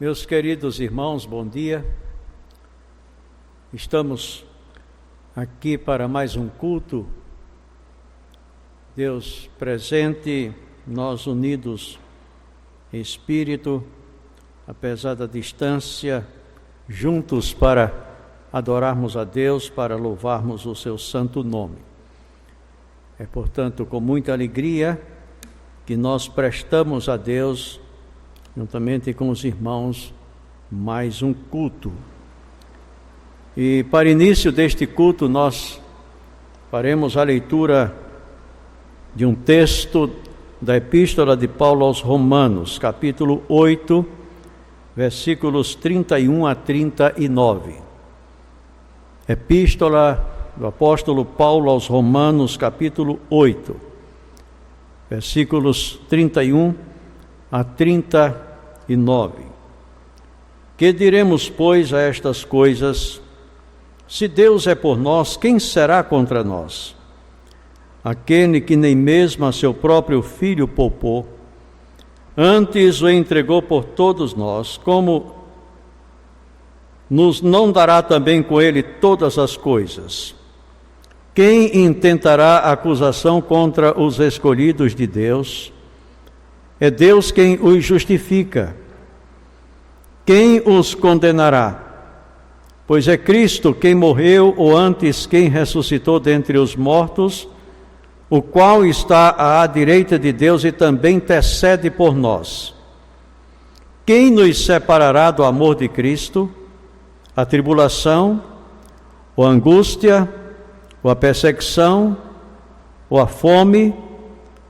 Meus queridos irmãos, bom dia. Estamos aqui para mais um culto. Deus presente, nós unidos em espírito, apesar da distância, juntos para adorarmos a Deus, para louvarmos o seu santo nome. É, portanto, com muita alegria que nós prestamos a Deus, juntamente com os irmãos, mais um culto. E para início deste culto nós faremos a leitura de um texto da Epístola de Paulo aos Romanos, capítulo 8, versículos 31 a 39. Epístola do apóstolo Paulo aos Romanos, capítulo 8, versículos 31 a 39. Que diremos, pois, a estas coisas? Se Deus é por nós, quem será contra nós? Aquele que nem mesmo a seu próprio Filho poupou, antes o entregou por todos nós, como nos não dará também com ele todas as coisas? Quem intentará acusação contra os escolhidos de Deus? É Deus quem os justifica. Quem os condenará? Pois é Cristo quem morreu, ou antes quem ressuscitou dentre os mortos, o qual está à direita de Deus e também intercede por nós. Quem nos separará do amor de Cristo? A tribulação, ou a angústia, ou a perseguição, ou a fome,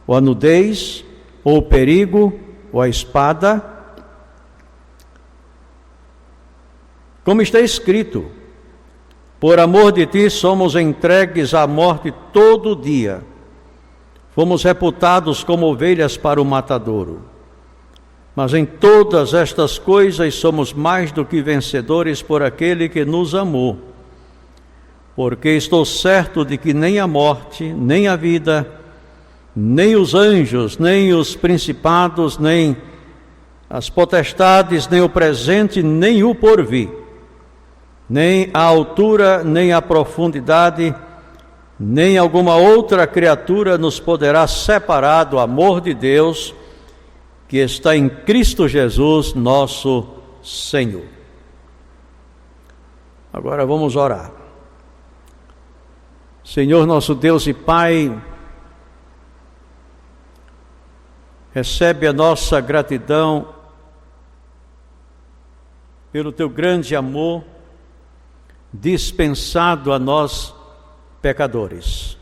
ou a nudez, ou o perigo, ou a espada? Como está escrito, por amor de ti somos entregues à morte todo dia, fomos reputados como ovelhas para o matadouro. Mas em todas estas coisas somos mais do que vencedores por aquele que nos amou. Porque estou certo de que nem a morte, nem a vida, nem os anjos, nem os principados, nem as potestades, nem o presente, nem o porvir, nem a altura, nem a profundidade, nem alguma outra criatura nos poderá separar do amor de Deus, que está em Cristo Jesus, nosso Senhor. Agora vamos orar. Senhor nosso Deus e Pai, recebe a nossa gratidão pelo teu grande amor dispensado a nós pecadores.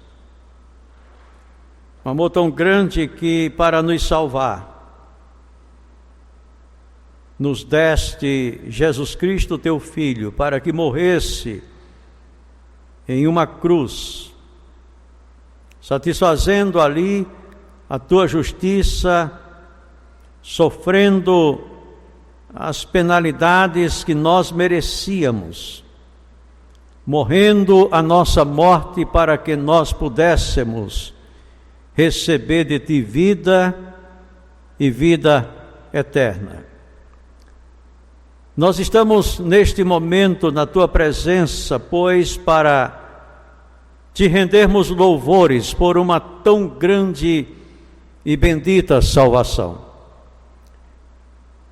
Um amor tão grande que, para nos salvar, nos deste Jesus Cristo, teu Filho, para que morresse em uma cruz, satisfazendo ali a tua justiça, sofrendo as penalidades que nós merecíamos, morrendo a nossa morte para que nós pudéssemos receber de ti vida e vida eterna. Nós estamos neste momento na tua presença, pois, para te rendermos louvores por uma tão grande e bendita salvação.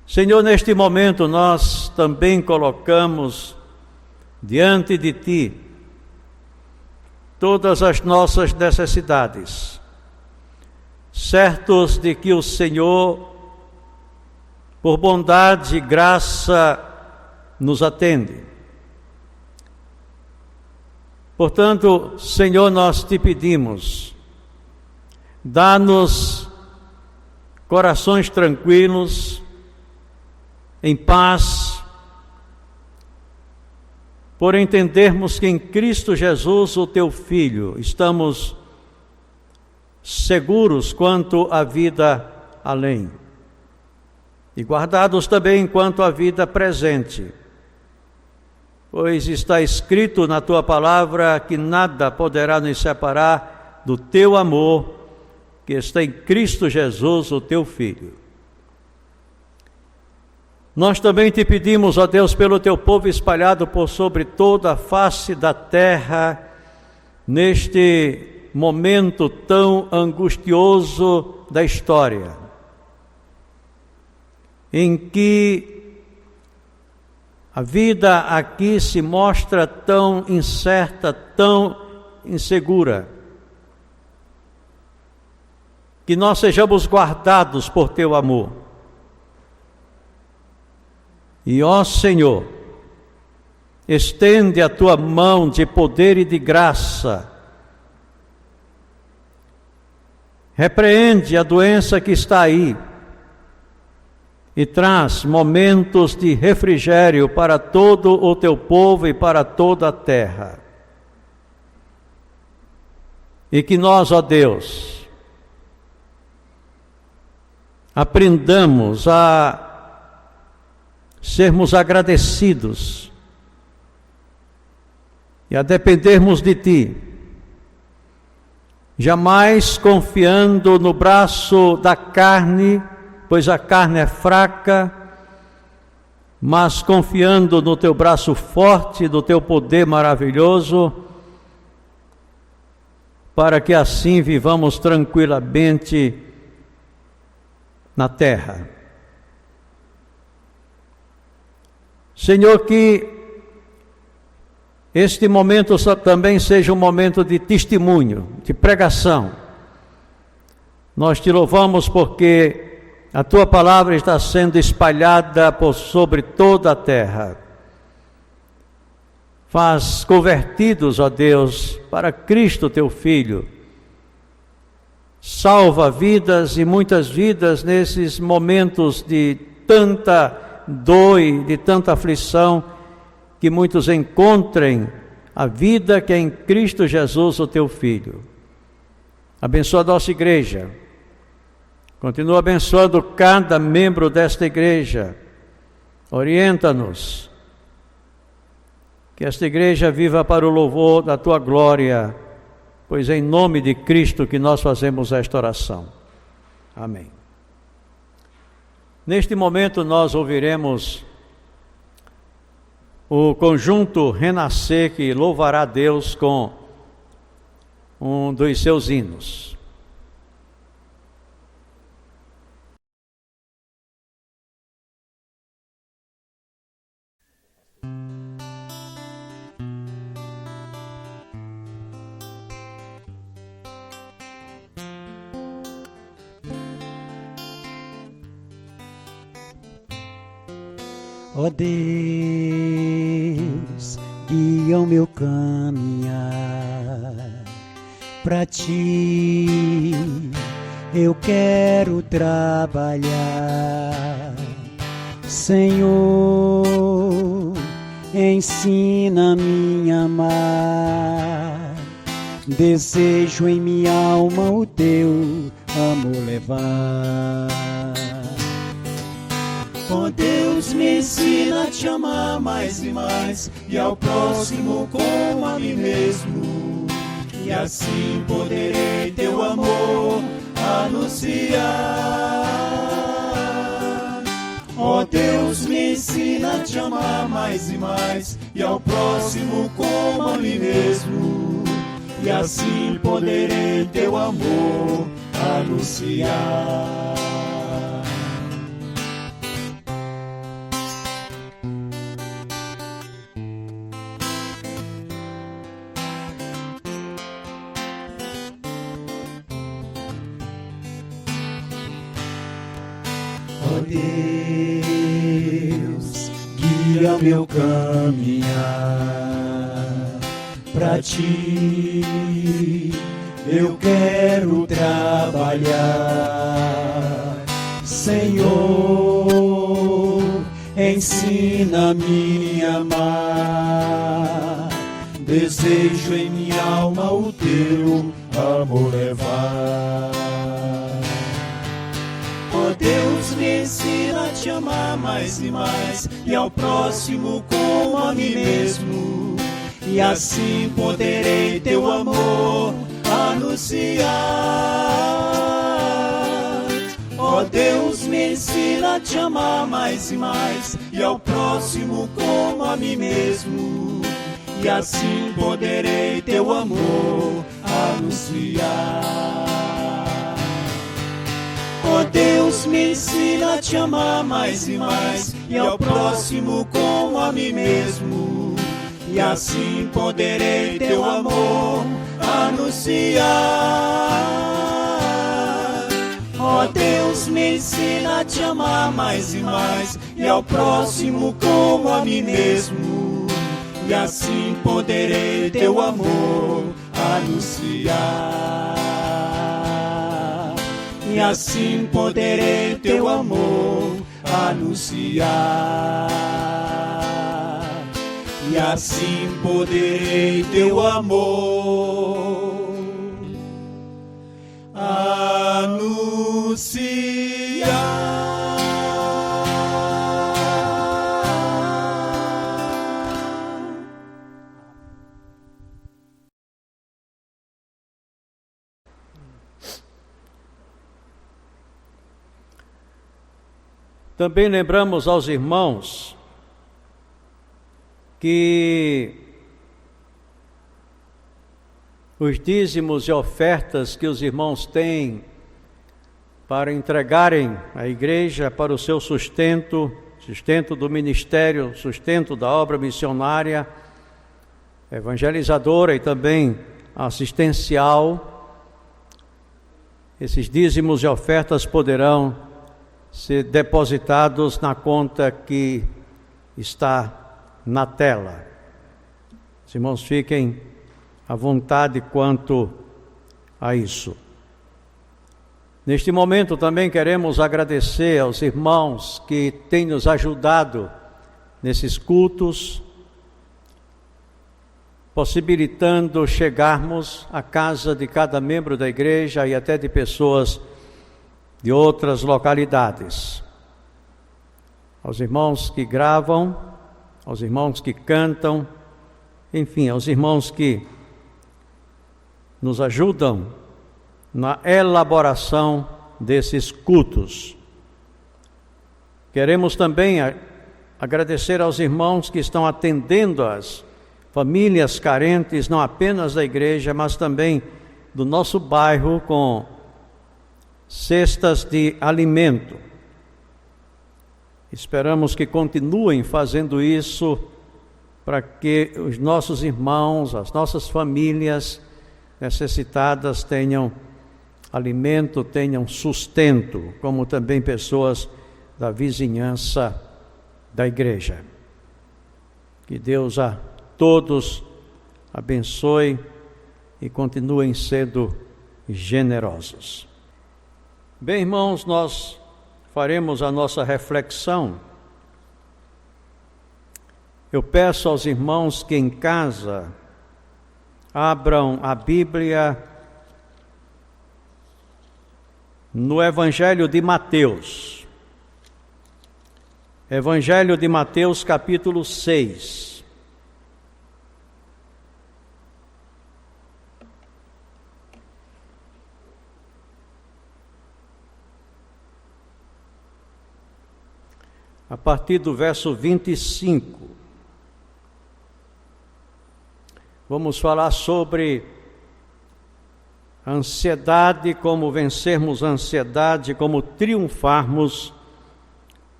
Senhor, neste momento nós também colocamos diante de ti todas as nossas necessidades, certos de que o Senhor, por bondade e graça, nos atende. Portanto, Senhor, nós te pedimos, dá-nos corações tranquilos, em paz, por entendermos que em Cristo Jesus, o teu Filho, estamos seguros quanto à vida além, e guardados também quanto à vida presente, pois está escrito na tua palavra que nada poderá nos separar do teu amor, que está em Cristo Jesus, o teu Filho. Nós também te pedimos, ó Deus, pelo teu povo espalhado por sobre toda a face da terra, neste momento tão angustioso da história, em que a vida aqui se mostra tão incerta, tão insegura, que nós sejamos guardados por teu amor. E, ó Senhor, estende a tua mão de poder e de graça, repreende a doença que está aí e traz momentos de refrigério para todo o teu povo e para toda a terra. E que nós, ó Deus, aprendamos a sermos agradecidos e a dependermos de Ti, jamais confiando no braço da carne, pois a carne é fraca, mas confiando no Teu braço forte, no Teu poder maravilhoso, para que assim vivamos tranquilamente na terra. Senhor, que este momento também seja um momento de testemunho, de pregação. Nós te louvamos porque a tua palavra está sendo espalhada por sobre toda a terra. Faz convertidos, ó Deus, para Cristo teu Filho. Salva vidas e muitas vidas nesses momentos de tanta dor e de tanta aflição, que muitos encontrem a vida que é em Cristo Jesus, o teu Filho. Abençoa a nossa igreja. Continua abençoando cada membro desta igreja. Orienta-nos. Que esta igreja viva para o louvor da tua glória, pois é em nome de Cristo que nós fazemos esta oração. Amém. Neste momento nós ouviremos o conjunto Renascer, que louvará a Deus com um dos seus hinos. Ó Deus, guia o meu caminhar, pra Ti eu quero trabalhar. Senhor, ensina-me a amar, desejo em minha alma o Teu amor levar. Ó Deus, me ensina a Te amar mais e mais, e ao próximo como a mim mesmo, e assim poderei Teu amor anunciar. Ó Deus, me ensina a Te amar mais e mais, e ao próximo como a mim mesmo, e assim poderei Teu amor anunciar. Ó Deus, guia meu caminhar, pra Ti eu quero trabalhar. Senhor, ensina-me a amar, desejo em minha alma o Teu amor levar. Ó Deus, me ensina a Te amar mais e mais, e ao próximo como a mim mesmo, e assim poderei Teu amor anunciar. Ó Ó Deus, me ensina a te amar mais e mais, e ao próximo como a mim mesmo, e assim poderei teu amor anunciar. Ó Deus, me ensina a te amar mais e mais, e ao próximo como a mim mesmo, e assim poderei teu amor anunciar. Ó Deus, me ensina a te amar mais e mais, e ao próximo como a mim mesmo, e assim poderei teu amor anunciar. E assim poderei teu amor anunciar. E assim poderei teu amor anunciar. Também lembramos aos irmãos que os dízimos e ofertas que os irmãos têm para entregarem à igreja para o seu sustento, sustento do ministério, sustento da obra missionária, evangelizadora e também assistencial, esses dízimos e ofertas poderão ser depositados na conta que está na tela. Os irmãos fiquem à vontade quanto a isso. Neste momento também queremos agradecer aos irmãos que têm nos ajudado nesses cultos, possibilitando chegarmos à casa de cada membro da igreja e até de pessoas de outras localidades. Aos irmãos que gravam, aos irmãos que cantam, enfim, aos irmãos que nos ajudam na elaboração desses cultos. Queremos também agradecer aos irmãos que estão atendendo as famílias carentes, não apenas da igreja, mas também do nosso bairro, com cestas de alimento. Esperamos que continuem fazendo isso para que os nossos irmãos, as nossas famílias necessitadas tenham alimento, tenham sustento, como também pessoas da vizinhança da igreja. Que Deus a todos abençoe e continuem sendo generosos. Bem, irmãos, nós faremos a nossa reflexão. Eu peço aos irmãos que em casa abram a Bíblia no Evangelho de Mateus. Evangelho de Mateus, capítulo 6. A partir do verso 25, vamos falar sobre a ansiedade, como vencermos a ansiedade, como triunfarmos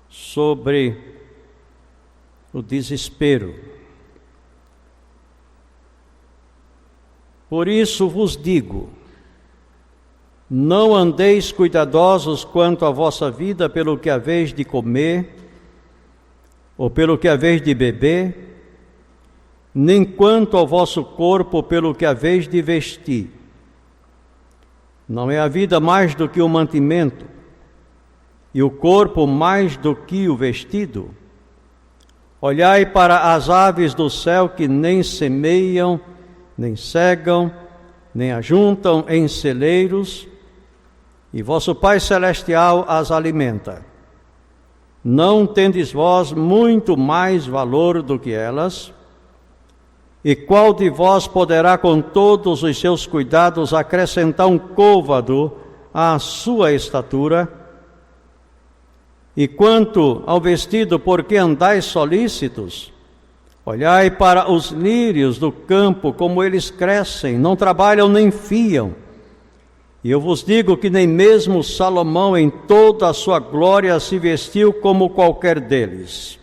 sobre o desespero. Por isso vos digo, não andeis cuidadosos quanto à vossa vida pelo que haveis de comer, ou pelo que haveis de beber, nem quanto ao vosso corpo pelo que haveis de vestir. Não é a vida mais do que o mantimento, e o corpo mais do que o vestido? Olhai para as aves do céu, que nem semeiam, nem cegam, nem ajuntam em celeiros, e vosso Pai Celestial as alimenta. Não tendes vós muito mais valor do que elas? E qual de vós poderá, com todos os seus cuidados, acrescentar um côvado à sua estatura? E quanto ao vestido, por que andais solícitos? Olhai para os lírios do campo, como eles crescem, não trabalham nem fiam. E eu vos digo que nem mesmo Salomão, em toda a sua glória, se vestiu como qualquer deles.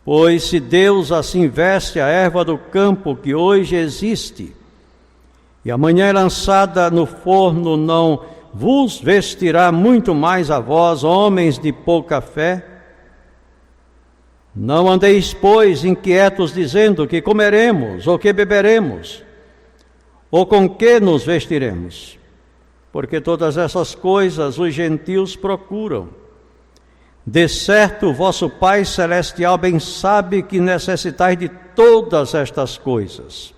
Pois se Deus assim veste a erva do campo, que hoje existe, e amanhã é lançada no forno, não vos vestirá muito mais a vós, homens de pouca fé? Não andeis, pois, inquietos, dizendo que comeremos, ou que beberemos, ou com que nos vestiremos, porque todas essas coisas os gentios procuram. De certo, vosso Pai Celestial bem sabe que necessitais de todas estas coisas.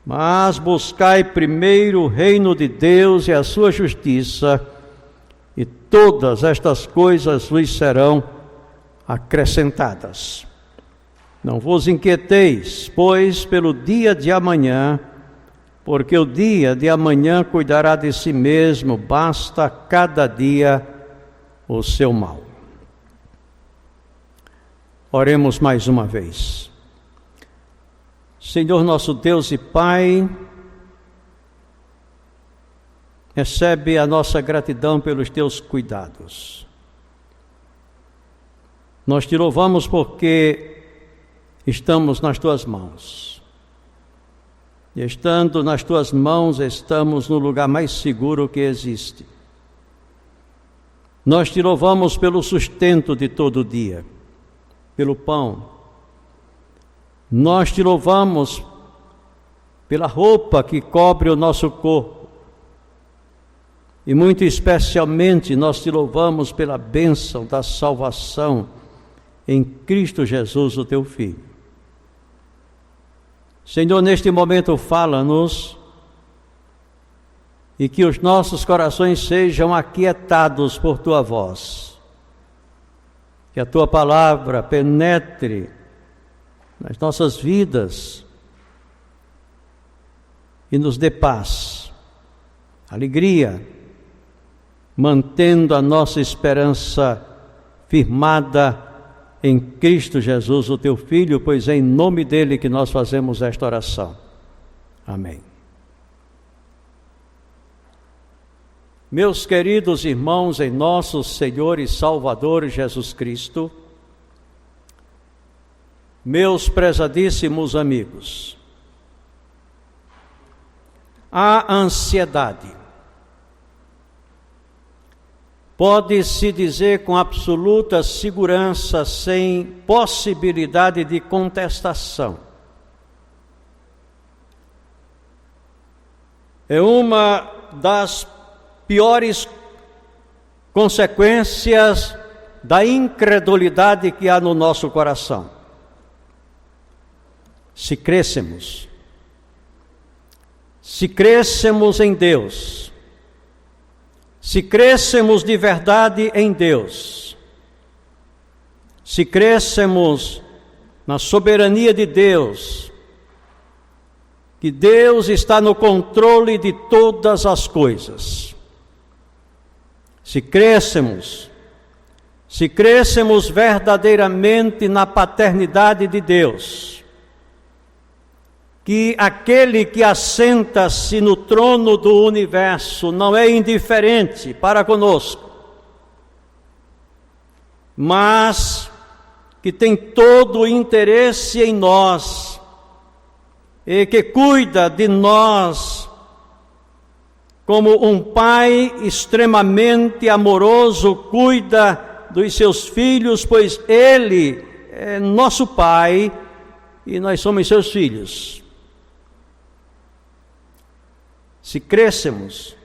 Mas buscai primeiro o reino de Deus e a sua justiça, e todas estas coisas vos serão acrescentadas. Não vos inquieteis, pois, pelo dia de amanhã, porque o dia de amanhã cuidará de si mesmo, basta cada dia o seu mal. Oremos mais uma vez. Senhor nosso Deus e Pai, recebe a nossa gratidão pelos teus cuidados. Nós te louvamos porque estamos nas tuas mãos. E estando nas tuas mãos, estamos no lugar mais seguro que existe. Nós te louvamos pelo sustento de todo dia, pelo pão. Nós te louvamos pela roupa que cobre o nosso corpo. E muito especialmente nós te louvamos pela bênção da salvação em Cristo Jesus, o teu Filho. Senhor, neste momento fala-nos e que os nossos corações sejam aquietados por tua voz. Que a tua palavra penetre nas nossas vidas e nos dê paz, alegria, mantendo a nossa esperança firmada em Cristo Jesus, o teu Filho, pois é em nome dele que nós fazemos esta oração. Amém. Meus queridos irmãos em nosso Senhor e Salvador Jesus Cristo, meus prezadíssimos amigos, a ansiedade pode-se dizer com absoluta segurança, sem possibilidade de contestação, é uma das piores consequências da incredulidade que há no nosso coração. Se crescemos em Deus, se crescemos de verdade em Deus, se crescemos na soberania de Deus, que Deus está no controle de todas as coisas, se crescemos verdadeiramente na paternidade de Deus, que aquele que assenta-se no trono do universo não é indiferente para conosco, mas que tem todo o interesse em nós e que cuida de nós como um pai extremamente amoroso cuida dos seus filhos, pois ele é nosso pai e nós somos seus filhos. Se crescemos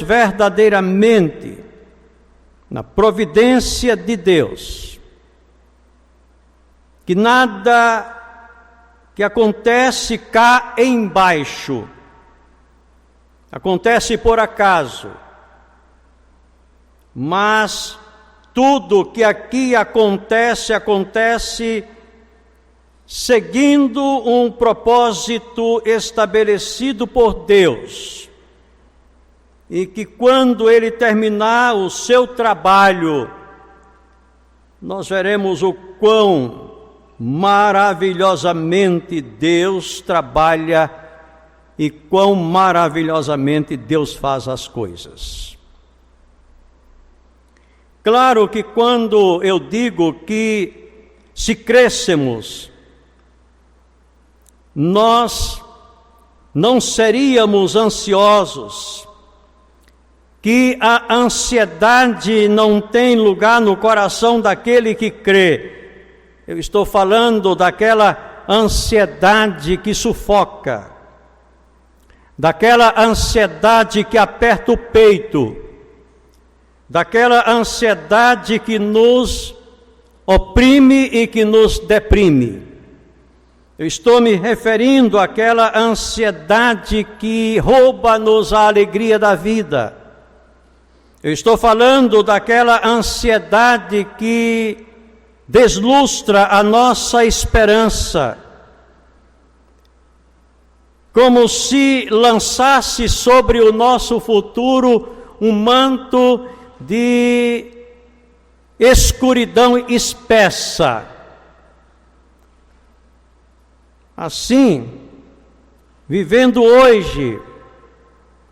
verdadeiramente na providência de Deus, que nada que acontece cá embaixo acontece por acaso, mas tudo que aqui acontece seguindo um propósito estabelecido por Deus. e que quando ele terminar o seu trabalho, nós veremos o quão maravilhosamente Deus trabalha e quão maravilhosamente Deus faz as coisas. Claro que quando eu digo que se crescêssemos, nós não seríamos ansiosos, que a ansiedade não tem lugar no coração daquele que crê. Eu estou falando daquela ansiedade que sufoca, daquela ansiedade que aperta o peito, daquela ansiedade que nos oprime e que nos deprime. Eu estou me referindo àquela ansiedade que rouba-nos a alegria da vida. Eu estou falando daquela ansiedade que deslustra a nossa esperança, como se lançasse sobre o nosso futuro um manto de escuridão espessa. Assim, vivendo hoje,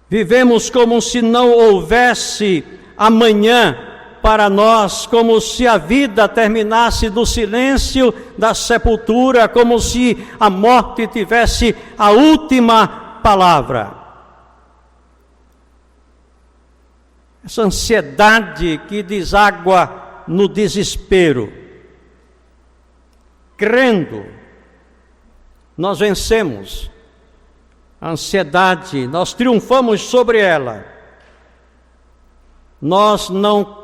vivemos como se não houvesse amanhã para nós, como se a vida terminasse no silêncio da sepultura, como se a morte tivesse a última palavra. Essa ansiedade que deságua no desespero. Crendo, nós vencemos a ansiedade, nós triunfamos sobre ela. Nós não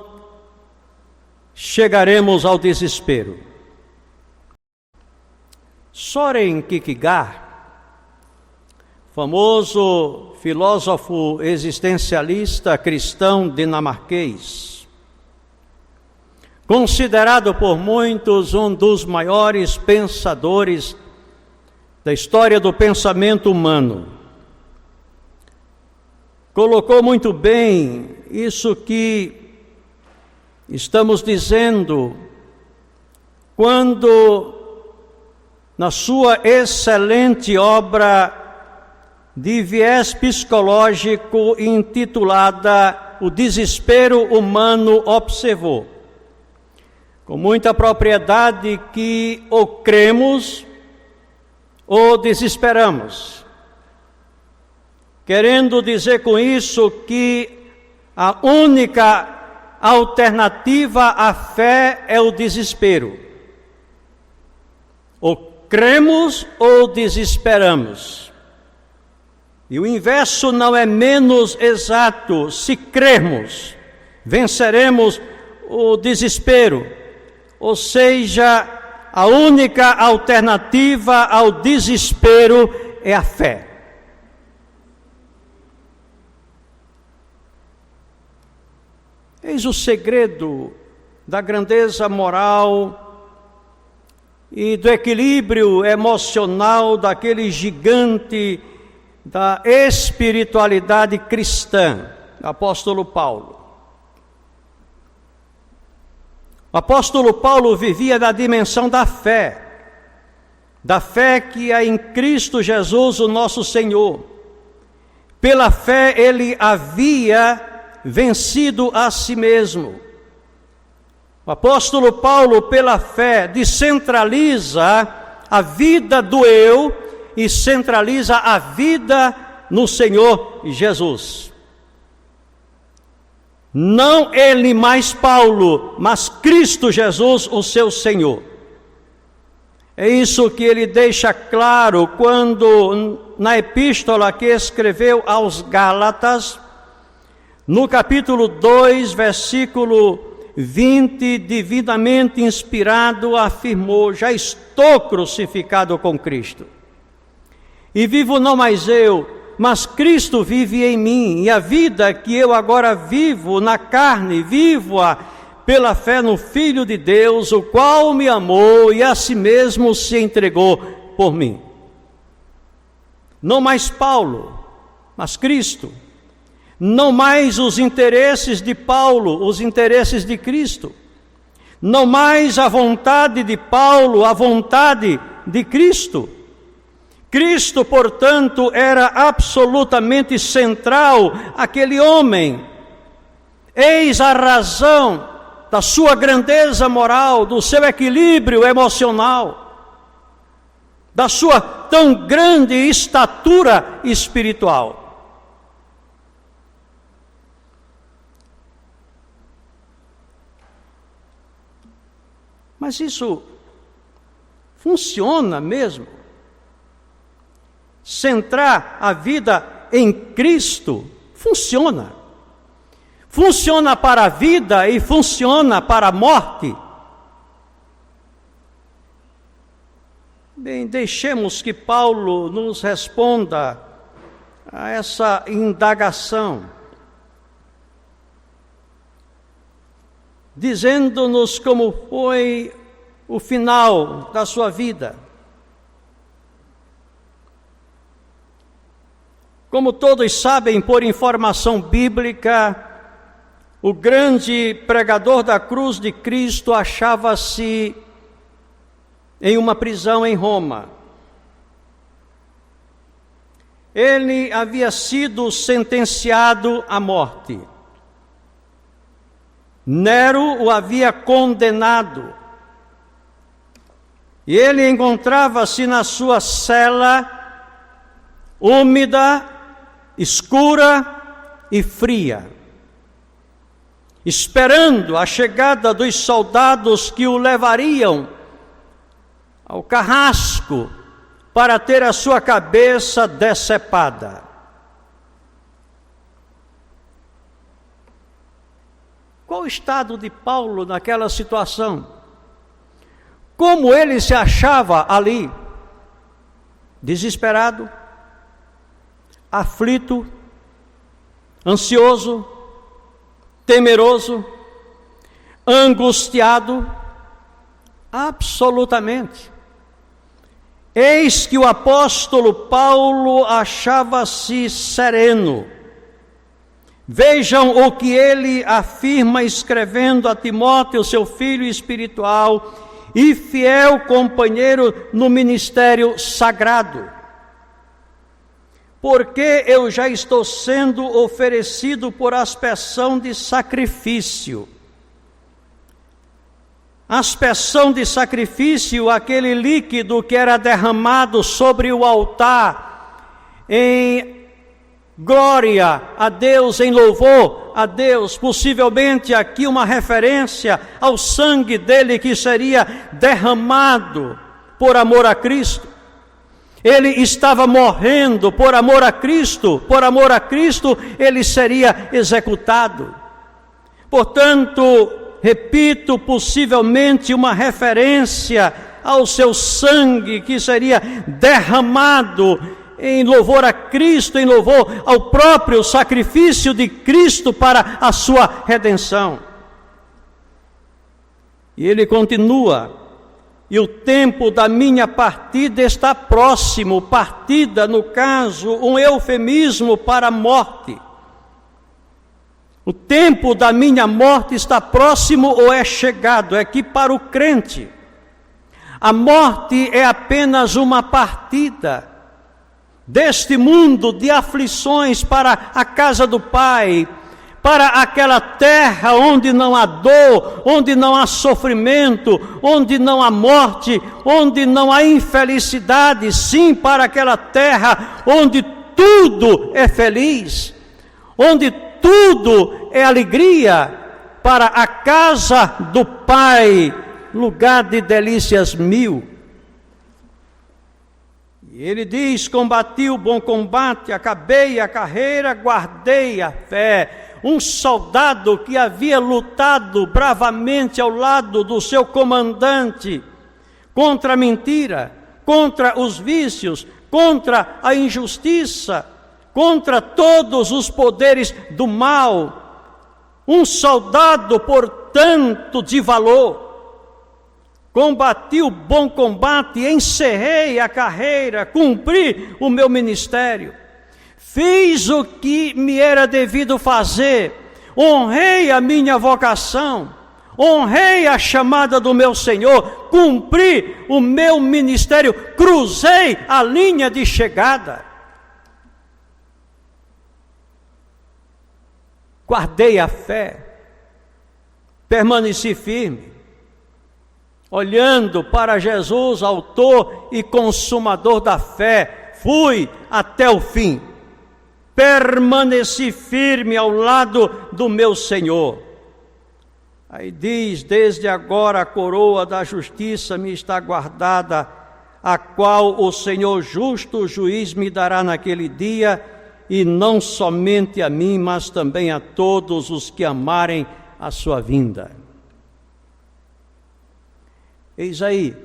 chegaremos ao desespero. Søren Kierkegaard, famoso filósofo existencialista cristão dinamarquês, considerado por muitos um dos maiores pensadores da história do pensamento humano, colocou muito bem isso que estamos dizendo quando, na sua excelente obra de viés psicológico intitulada O Desespero Humano, observou com muita propriedade que ou cremos ou desesperamos, querendo dizer com isso que a única alternativa à fé é o desespero. Ou cremos ou desesperamos. E o inverso não é menos exato. Se crermos, venceremos o desespero. Ou seja, a única alternativa ao desespero é a fé. Eis o segredo da grandeza moral e do equilíbrio emocional daquele gigante da espiritualidade cristã, apóstolo Paulo. O apóstolo Paulo vivia na dimensão da fé que é em Cristo Jesus, o nosso Senhor. Pela fé ele havia vencido a si mesmo. O apóstolo Paulo, pela fé, descentraliza a vida do eu e centraliza a vida no Senhor Jesus. Não ele mais Paulo, mas Cristo Jesus, o seu Senhor. É isso que ele deixa claro quando, na epístola que escreveu aos Gálatas, no capítulo 2, versículo 20, divinamente inspirado, afirmou: já estou crucificado com Cristo. E vivo não mais eu, mas Cristo vive em mim. E a vida que eu agora vivo na carne, vivo-a pela fé no Filho de Deus, o qual me amou e a si mesmo se entregou por mim. Não mais Paulo, mas Cristo. Não mais os interesses de Paulo, os interesses de Cristo. Não mais a vontade de Paulo, a vontade de Cristo. Cristo, portanto, era absolutamente central àquele homem. Eis a razão da sua grandeza moral, do seu equilíbrio emocional, da sua tão grande estatura espiritual. Mas isso funciona mesmo? Centrar a vida em Cristo funciona. Funciona para a vida e funciona para a morte. Bem, deixemos que Paulo nos responda a essa indagação, dizendo-nos como foi o final da sua vida. Como todos sabem, por informação bíblica, o grande pregador da cruz de Cristo achava-se em uma prisão em Roma. Ele havia sido sentenciado à morte. Nero o havia condenado. E ele encontrava-se na sua cela, úmida, escura e fria, esperando a chegada dos soldados que o levariam ao carrasco para ter a sua cabeça decepada. Qual o estado de Paulo naquela situação? Como ele se achava ali? Desesperado, aflito, ansioso, temeroso, angustiado? Absolutamente. Eis que o apóstolo Paulo achava-se sereno. Vejam o que ele afirma escrevendo a Timóteo, seu filho espiritual e fiel companheiro no ministério sagrado. Porque eu já estou sendo oferecido por aspersão de sacrifício. Aspersão de sacrifício, aquele líquido que era derramado sobre o altar em glória a Deus, em louvor a Deus, possivelmente aqui uma referência ao sangue dele que seria derramado por amor a Cristo. Ele estava morrendo por amor a Cristo ele seria executado. Portanto, repito, possivelmente uma referência ao seu sangue que seria derramado em louvor a Cristo, em louvor ao próprio sacrifício de Cristo para a sua redenção. E ele continua: e o tempo da minha partida está próximo. Partida, no caso, um eufemismo para a morte. O tempo da minha morte está próximo ou é chegado? É que para o crente, a morte é apenas uma partida deste mundo de aflições para a casa do Pai, para aquela terra onde não há dor, onde não há sofrimento, onde não há morte, onde não há infelicidade, sim, para aquela terra onde tudo é feliz, onde tudo é alegria, para a casa do Pai, lugar de delícias mil. E ele diz: combati o bom combate, acabei a carreira, guardei a fé. Um soldado que havia lutado bravamente ao lado do seu comandante contra a mentira, contra os vícios, contra a injustiça, contra todos os poderes do mal. Um soldado, portanto, de valor. Combati o bom combate, encerrei a carreira, cumpri o meu ministério. fiz o que me era devido fazer, honrei a minha vocação, honrei a chamada do meu Senhor, cumpri o meu ministério, cruzei a linha de chegada. Guardei a fé, permaneci firme, olhando para Jesus, autor e consumador da fé, fui até o fim, permaneci firme ao lado do meu Senhor. Aí diz: desde agora a coroa da justiça me está guardada, a qual o Senhor justo juiz me dará naquele dia, e não somente a mim, mas também a todos os que amarem a sua vinda. Eis aí,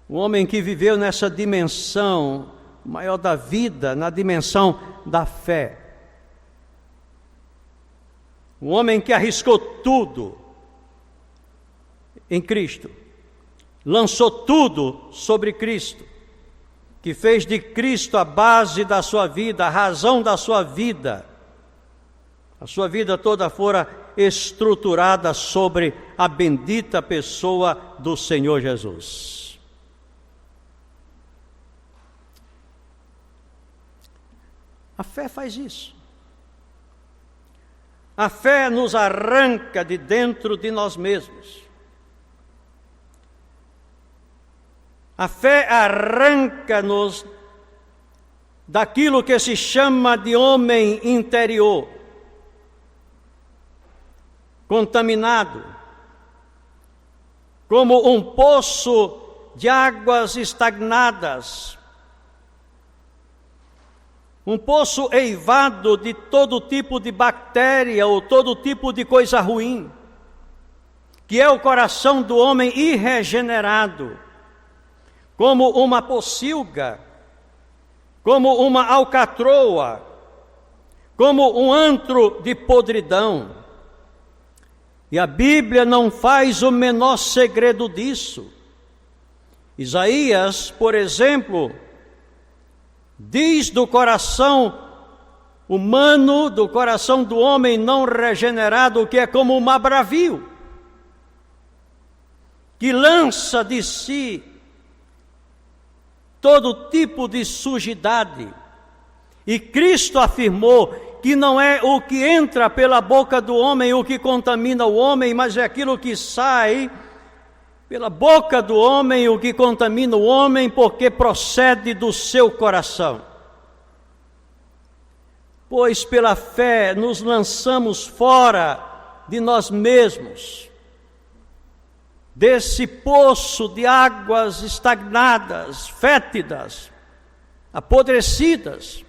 o homem que viveu nessa dimensão maior da vida, na dimensão da fé. O homem que arriscou tudo em Cristo, lançou tudo sobre Cristo, que fez de Cristo a base da sua vida, a razão da sua vida. A sua vida toda fora estruturada sobre a bendita pessoa do Senhor Jesus. A fé faz isso. A fé nos arranca de dentro de nós mesmos. A fé arranca-nos daquilo que se chama de homem interior, contaminado, como um poço de águas estagnadas, um poço eivado de todo tipo de bactéria ou todo tipo de coisa ruim, que é o coração do homem irregenerado, como uma pocilga, como uma alcatroa, como um antro de podridão. E a Bíblia não faz o menor segredo disso. Isaías, por exemplo, diz do coração humano, do coração do homem não regenerado, que é como um bravio, que lança de si todo tipo de sujidade. E Cristo afirmou que não é o que entra pela boca do homem o que contamina o homem, mas é aquilo que sai pela boca do homem o que contamina o homem, porque procede do seu coração. Pois pela fé nos lançamos fora de nós mesmos, desse poço de águas estagnadas, fétidas, apodrecidas,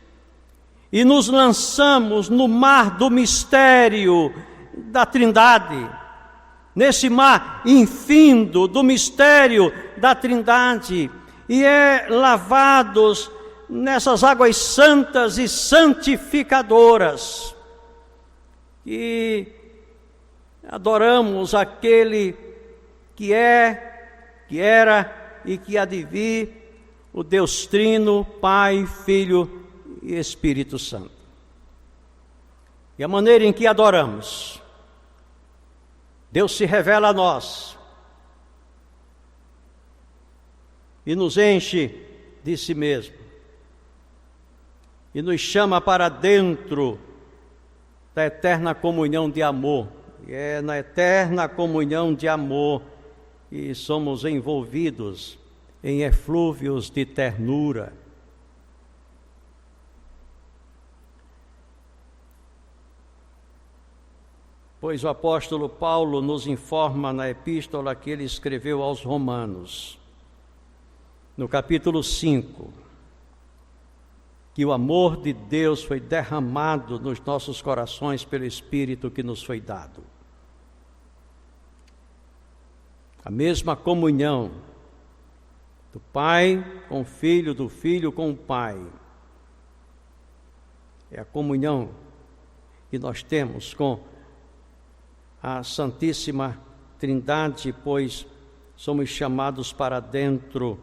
e nos lançamos no mar do mistério da Trindade, nesse mar infindo do mistério da Trindade, e lavados nessas águas santas e santificadoras, e adoramos aquele que era e que há de vir, o Deus Trino, Pai, Filho e Espírito Santo. E a maneira em que adoramos, Deus se revela a nós e nos enche de si mesmo e nos chama para dentro da eterna comunhão de amor. E é na eterna comunhão de amor e somos envolvidos em eflúvios de ternura. Pois o apóstolo Paulo nos informa na epístola que ele escreveu aos Romanos, no capítulo 5, que o amor de Deus foi derramado nos nossos corações pelo Espírito que nos foi dado. A mesma comunhão do Pai com o Filho, do Filho com o Pai. É a comunhão que nós temos com a Santíssima Trindade, pois somos chamados para dentro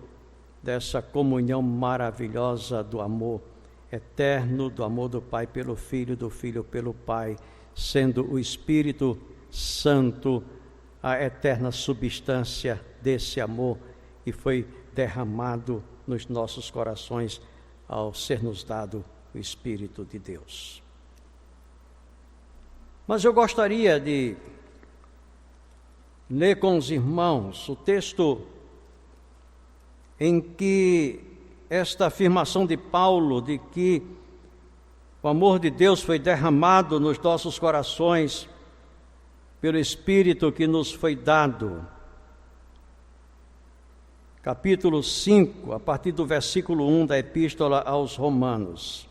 dessa comunhão maravilhosa do amor eterno do amor do Pai pelo Filho, do Filho pelo Pai, sendo o Espírito Santo a eterna substância desse amor, e foi derramado nos nossos corações ao ser nos dado o Espírito de Deus. Mas eu gostaria de ler com os irmãos o texto em que esta afirmação de Paulo de que o amor de Deus foi derramado nos nossos corações pelo Espírito que nos foi dado. Capítulo 5, a partir do versículo 1 da Epístola aos Romanos.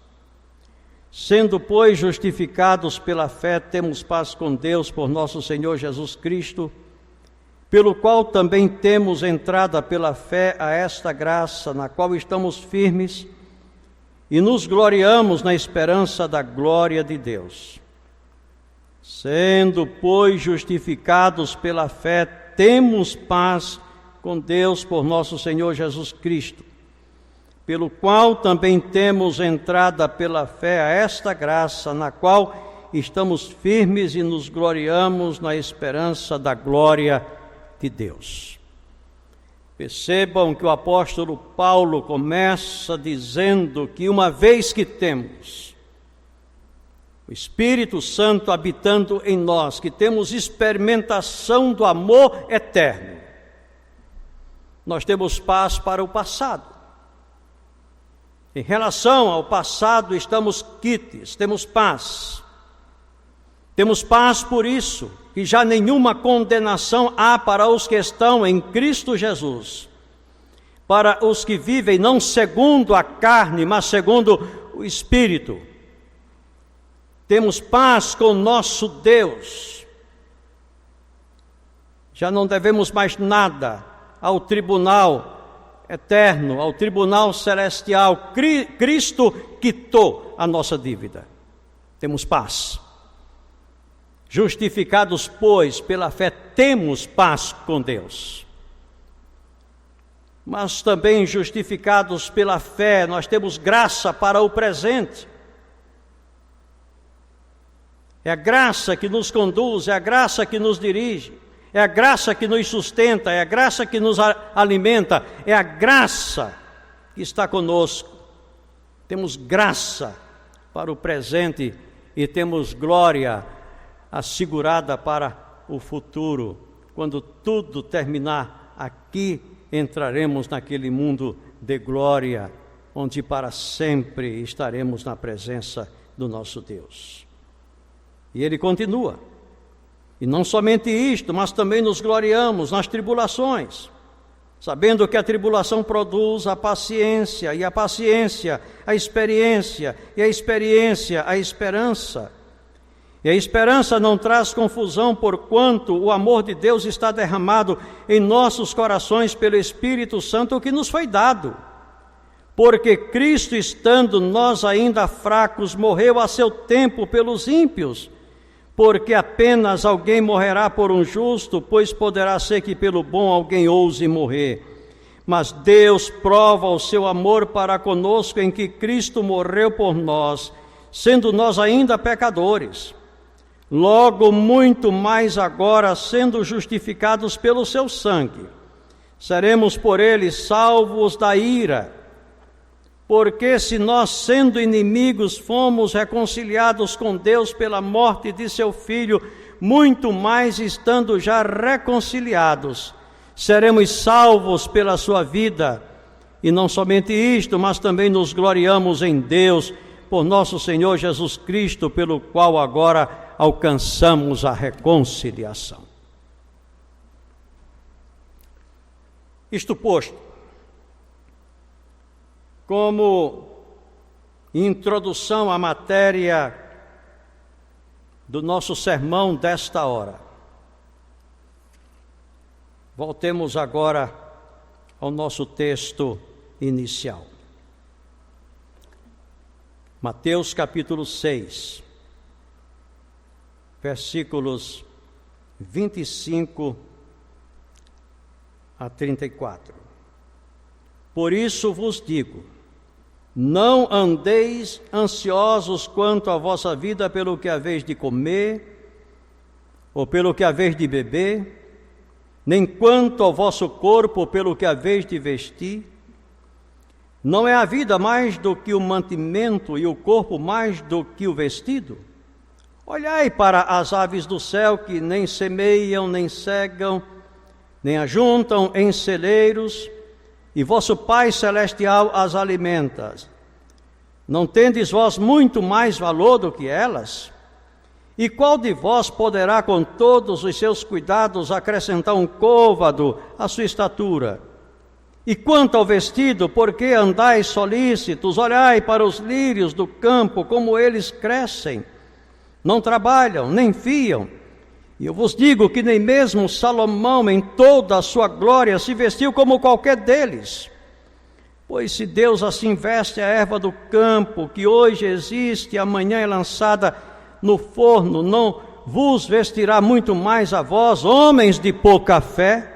Sendo, pois, justificados pela fé, temos paz com Deus por nosso Senhor Jesus Cristo, pelo qual também temos entrada pela fé a esta graça, na qual estamos firmes e nos gloriamos na esperança da glória de Deus. Sendo, pois, justificados pela fé, temos paz com Deus por nosso Senhor Jesus Cristo, pelo qual também temos entrada pela fé a esta graça, na qual estamos firmes e nos gloriamos na esperança da glória de Deus. Percebam que o apóstolo Paulo começa dizendo que uma vez que temos o Espírito Santo habitando em nós, que temos experimentação do amor eterno, nós temos paz para o passado. Em relação ao passado, estamos quites, temos paz. Temos paz por isso, que já nenhuma condenação há para os que estão em Cristo Jesus, para os que vivem não segundo a carne, mas segundo o Espírito. Temos paz com nosso Deus. Já não devemos mais nada ao tribunal eterno, ao tribunal celestial. Cristo quitou a nossa dívida. Temos paz. Justificados, pois, pela fé, temos paz com Deus. Mas também justificados pela fé, nós temos graça para o presente. É a graça que nos conduz, é a graça que nos dirige, é a graça que nos sustenta, é a graça que nos alimenta, é a graça que está conosco. Temos graça para o presente e temos glória assegurada para o futuro. Quando tudo terminar aqui, entraremos naquele mundo de glória, onde para sempre estaremos na presença do nosso Deus. E ele continua. E não somente isto, mas também nos gloriamos nas tribulações, sabendo que a tribulação produz a paciência, e a paciência a experiência, e a experiência a esperança. E a esperança não traz confusão, porquanto o amor de Deus está derramado em nossos corações pelo Espírito Santo que nos foi dado. Porque Cristo, estando nós ainda fracos, morreu a seu tempo pelos ímpios. Porque apenas alguém morrerá por um justo, pois poderá ser que pelo bom alguém ouse morrer. Mas Deus prova o seu amor para conosco em que Cristo morreu por nós, sendo nós ainda pecadores. Logo, muito mais agora, sendo justificados pelo seu sangue, seremos por ele salvos da ira. Porque se nós, sendo inimigos, fomos reconciliados com Deus pela morte de seu Filho, muito mais estando já reconciliados, seremos salvos pela sua vida. E não somente isto, mas também nos gloriamos em Deus, por nosso Senhor Jesus Cristo, pelo qual agora alcançamos a reconciliação. Isto posto, como introdução à matéria do nosso sermão desta hora, voltemos agora ao nosso texto inicial. Mateus capítulo 6, versículos 25 a 34. Por isso vos digo, Não andeis ansiosos quanto à vossa vida pelo que haveis de comer, ou pelo que haveis de beber, nem quanto ao vosso corpo pelo que haveis de vestir. Não é a vida mais do que o mantimento e o corpo mais do que o vestido? Olhai para as aves do céu, que nem semeiam, nem cegam, nem ajuntam em celeiros, e vosso Pai Celestial as alimenta. Não tendes vós muito mais valor do que elas? E qual de vós poderá, com todos os seus cuidados, acrescentar um côvado à sua estatura? E quanto ao vestido, por que andais solícitos? Olhai para os lírios do campo, como eles crescem. Não trabalham, nem fiam. E eu vos digo que nem mesmo Salomão, em toda a sua glória, se vestiu como qualquer deles. Pois se Deus assim veste a erva do campo, que hoje existe e amanhã é lançada no forno, não vos vestirá muito mais a vós, homens de pouca fé?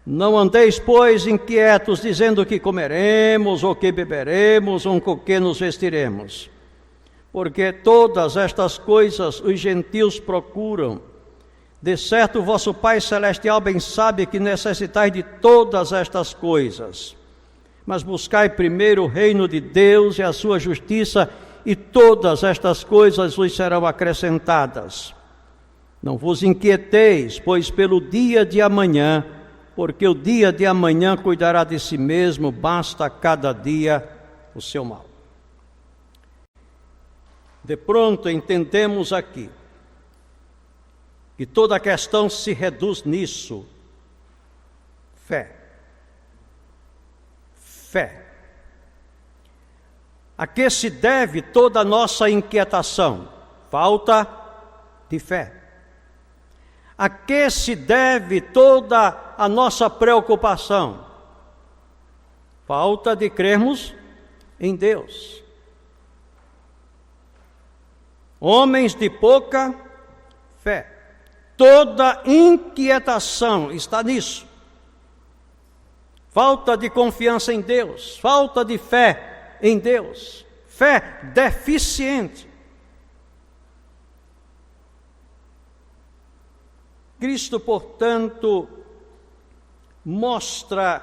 Não andeis, pois, inquietos, dizendo que comeremos, ou que beberemos, ou com que nos vestiremos. Porque todas estas coisas os gentios procuram. De certo, o vosso Pai Celestial bem sabe que necessitais de todas estas coisas. Mas buscai primeiro o reino de Deus e a sua justiça, e todas estas coisas vos serão acrescentadas. Não vos inquieteis, pois pelo dia de amanhã, porque o dia de amanhã cuidará de si mesmo, basta a cada dia o seu mal. De pronto entendemos aqui que toda a questão se reduz nisso: fé. Fé. A que se deve toda a nossa inquietação? Falta de fé. A que se deve toda a nossa preocupação? Falta de crermos em Deus. Homens de pouca fé. Toda inquietação está nisso. Falta de confiança em Deus, falta de fé em Deus, fé deficiente. Cristo, portanto, mostra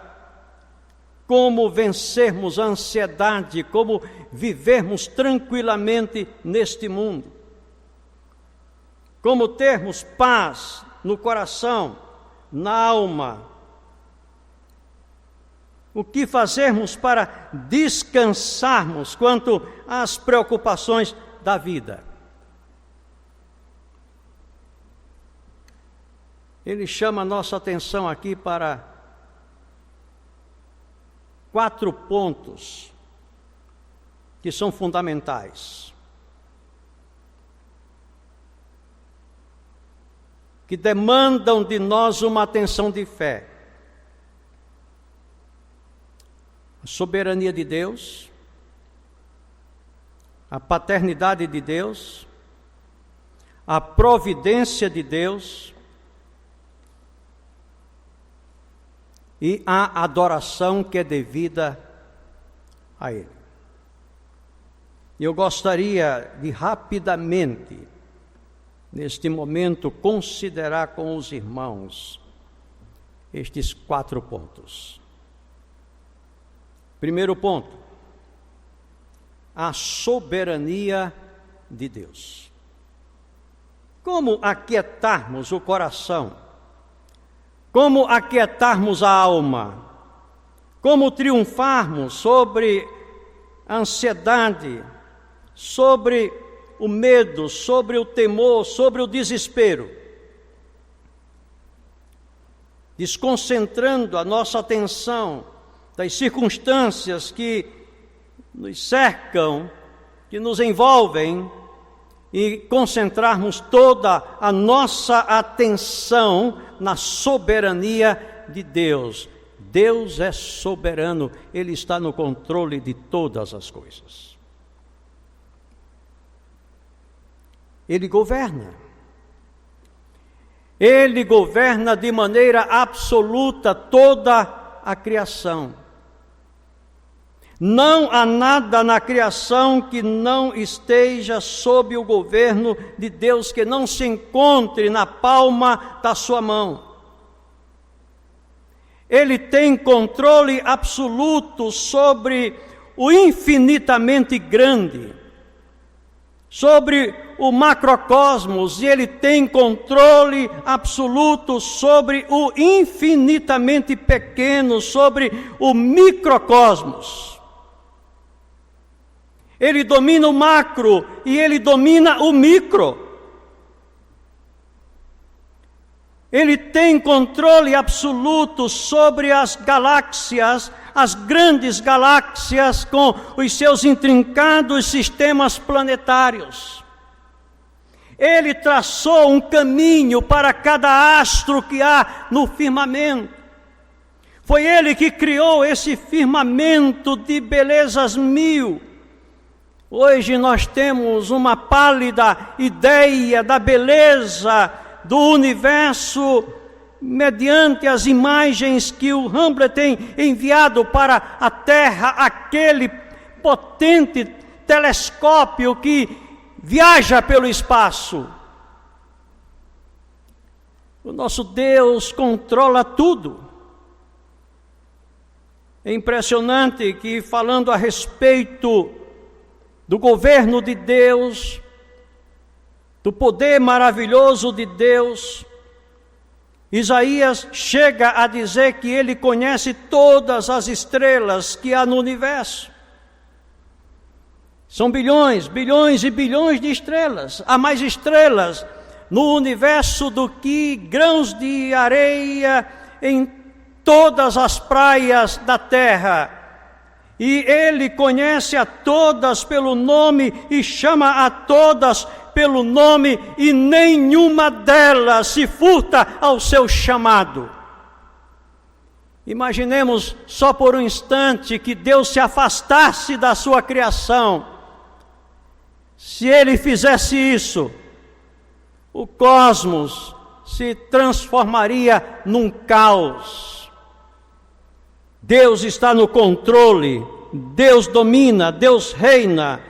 como vencermos a ansiedade, como vivermos tranquilamente neste mundo, como termos paz no coração, na alma. O que fazermos para descansarmos quanto às preocupações da vida? Ele chama a nossa atenção aqui para 4 pontos que são fundamentais, que demandam de nós uma atenção de fé. A soberania de Deus, a paternidade de Deus, a providência de Deus e a adoração que é devida a Ele. Eu gostaria de rapidamente, neste momento, considerar com os irmãos estes 4 pontos. Primeiro ponto, a soberania de Deus. Como aquietarmos o coração? Como aquietarmos a alma? Como triunfarmos sobre a ansiedade, sobre o medo, sobre o temor, sobre o desespero? Desconcentrando a nossa atenção das circunstâncias que nos cercam, que nos envolvem, e concentrarmos toda a nossa atenção na soberania de Deus. Deus é soberano, Ele está no controle de todas as coisas. Ele governa. Ele governa de maneira absoluta toda a criação. Não há nada na criação que não esteja sob o governo de Deus, que não se encontre na palma da sua mão. Ele tem controle absoluto sobre o infinitamente grande, sobre o macrocosmos, e ele tem controle absoluto sobre o infinitamente pequeno, sobre o microcosmos. Ele domina o macro e ele domina o micro. Ele tem controle absoluto sobre as galáxias, as grandes galáxias com os seus intrincados sistemas planetários. Ele traçou um caminho para cada astro que há no firmamento. Foi ele que criou esse firmamento de belezas mil. Hoje nós temos uma pálida ideia da beleza do universo mediante as imagens que o Hubble tem enviado para a Terra, aquele potente telescópio que viaja pelo espaço. O nosso Deus controla tudo. É impressionante que, falando a respeito do governo de Deus, do poder maravilhoso de Deus, Isaías chega a dizer que ele conhece todas as estrelas que há no universo. São bilhões, bilhões e bilhões de estrelas. Há mais estrelas no universo do que grãos de areia em todas as praias da terra. E ele conhece a todas pelo nome e chama a todas pelo nome, e nenhuma delas se furta ao seu chamado. Imaginemos só por um instante que Deus se afastasse da sua criação. Se ele fizesse isso, o cosmos se transformaria num caos. Deus está no controle, Deus domina, Deus reina.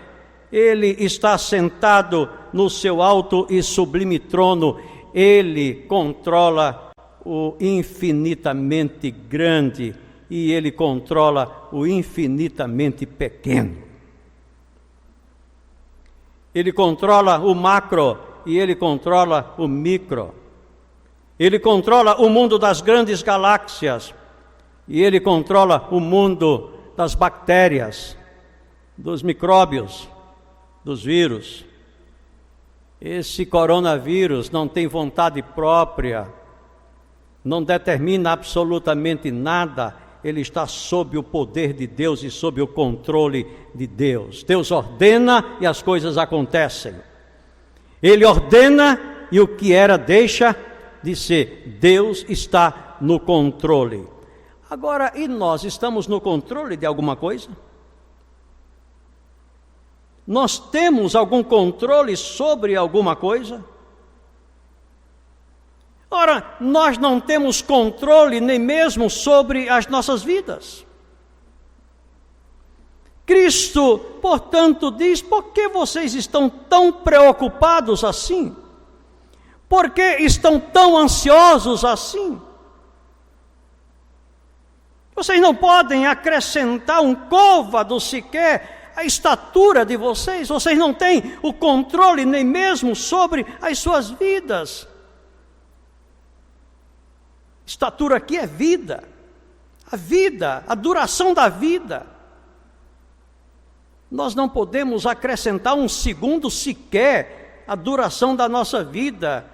Ele está sentado no seu alto e sublime trono. Ele controla o infinitamente grande e ele controla o infinitamente pequeno. Ele controla o macro e ele controla o micro. Ele controla o mundo das grandes galáxias e ele controla o mundo das bactérias, dos micróbios, dos vírus. Esse coronavírus não tem vontade própria, não determina absolutamente nada. Ele está sob o poder de Deus e sob o controle de Deus. Deus ordena e as coisas acontecem. Ele ordena e o que era deixa de ser. Deus está no controle. Agora, e nós estamos no controle de alguma coisa? Nós temos algum controle sobre alguma coisa? Ora, nós não temos controle nem mesmo sobre as nossas vidas. Cristo, portanto, diz: por que vocês estão tão preocupados assim? Por que estão tão ansiosos assim? Vocês não podem acrescentar um côvado sequer a estatura de vocês. Vocês não têm o controle nem mesmo sobre as suas vidas. Estatura aqui é vida, a duração da vida. Nós não podemos acrescentar um segundo sequer à duração da nossa vida.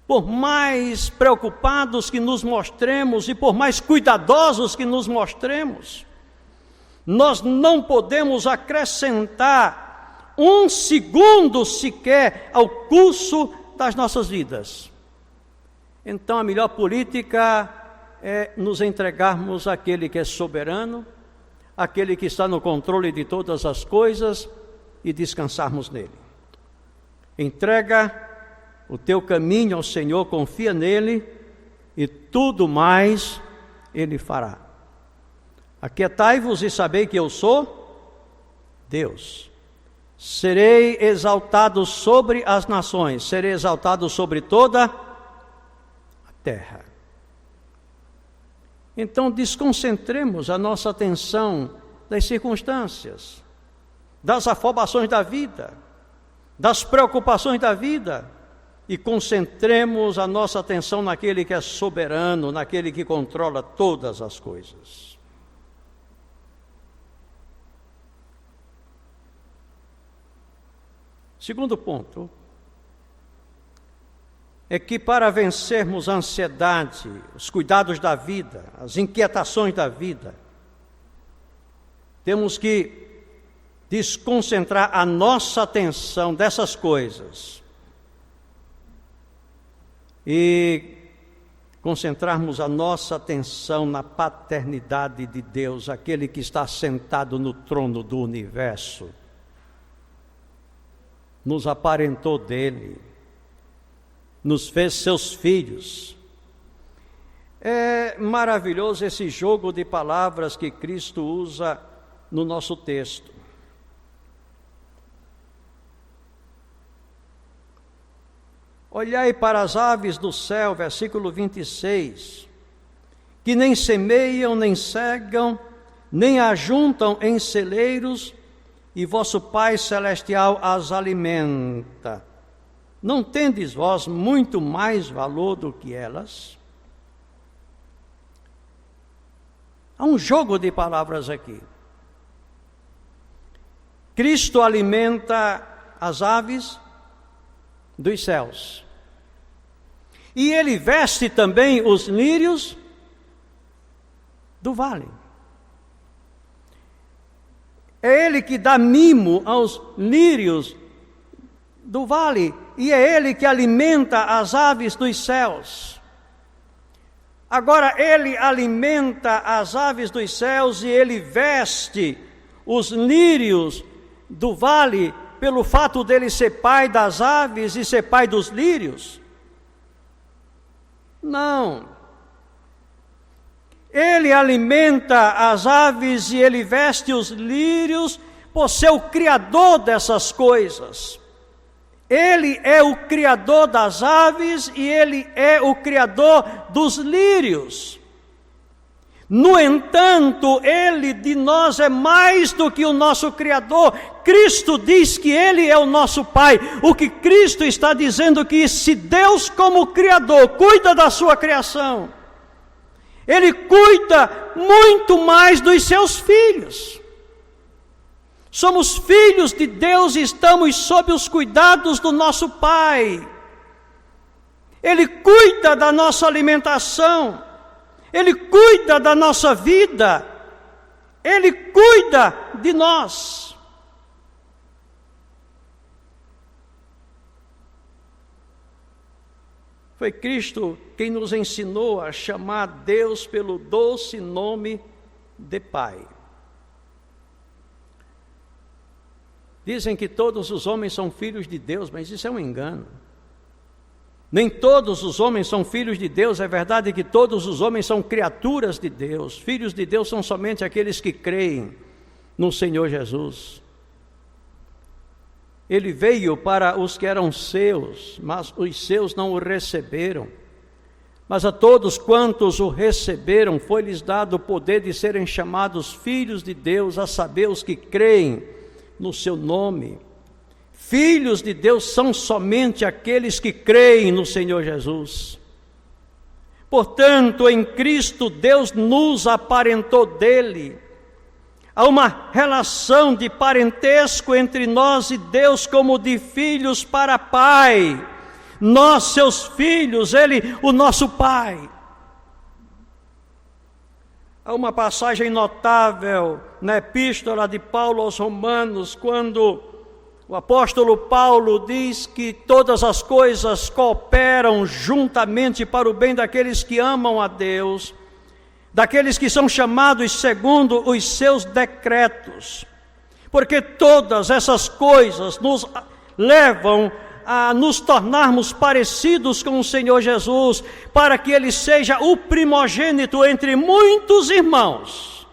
Por mais preocupados que nos mostremos e por mais cuidadosos que nos mostremos, nós não podemos acrescentar um segundo sequer ao curso das nossas vidas. Então a melhor política é nos entregarmos àquele que é soberano, àquele que está no controle de todas as coisas e descansarmos nele. Entrega o teu caminho ao Senhor, confia nele e tudo mais ele fará. Aquietai-vos e sabei que eu sou Deus. Serei exaltado sobre as nações, serei exaltado sobre toda a terra. Então desconcentremos a nossa atenção das circunstâncias, das afobações da vida, das preocupações da vida, e concentremos a nossa atenção naquele que é soberano, naquele que controla todas as coisas. Segundo ponto é que para vencermos a ansiedade, os cuidados da vida, as inquietações da vida, temos que desconcentrar a nossa atenção dessas coisas e concentrarmos a nossa atenção na paternidade de Deus, aquele que está sentado no trono do universo, nos aparentou dele, nos fez seus filhos. É maravilhoso esse jogo de palavras que Cristo usa no nosso texto. Olhai para as aves do céu, versículo 26, que nem semeiam, nem cegam, nem ajuntam em celeiros, e vosso Pai Celestial as alimenta. Não tendes vós muito mais valor do que elas? Há um jogo de palavras aqui. Cristo alimenta as aves dos céus. E Ele veste também os lírios do vale. É Ele que dá mimo aos lírios do vale. E é Ele que alimenta as aves dos céus. Agora, Ele alimenta as aves dos céus e Ele veste os lírios do vale pelo fato dele ser pai das aves e ser pai dos lírios? Não. Ele alimenta as aves e ele veste os lírios por ser o criador dessas coisas. Ele é o criador das aves e ele é o criador dos lírios. No entanto, ele de nós é mais do que o nosso criador. Cristo diz que ele é o nosso Pai. O que Cristo está dizendo é que se Deus como criador cuida da sua criação, Ele cuida muito mais dos seus filhos. Somos filhos de Deus e estamos sob os cuidados do nosso Pai. Ele cuida da nossa alimentação, Ele cuida da nossa vida, Ele cuida de nós. Foi Cristo quem nos ensinou a chamar Deus pelo doce nome de Pai. Dizem que todos os homens são filhos de Deus, mas isso é um engano. Nem todos os homens são filhos de Deus, é verdade que todos os homens são criaturas de Deus. Filhos de Deus são somente aqueles que creem no Senhor Jesus. Ele veio para os que eram seus, mas os seus não o receberam. Mas a todos quantos o receberam, foi-lhes dado o poder de serem chamados filhos de Deus, a saber, os que creem no seu nome. Filhos de Deus são somente aqueles que creem no Senhor Jesus. Portanto, em Cristo, Deus nos aparentou dele. Há uma relação de parentesco entre nós e Deus, como de filhos para pai. Nós, seus filhos, Ele, o nosso Pai. Há uma passagem notável na epístola de Paulo aos Romanos, quando o apóstolo Paulo diz que todas as coisas cooperam juntamente para o bem daqueles que amam a Deus, daqueles que são chamados segundo os seus decretos, porque todas essas coisas nos levam a nos tornarmos parecidos com o Senhor Jesus, para que Ele seja o primogênito entre muitos irmãos.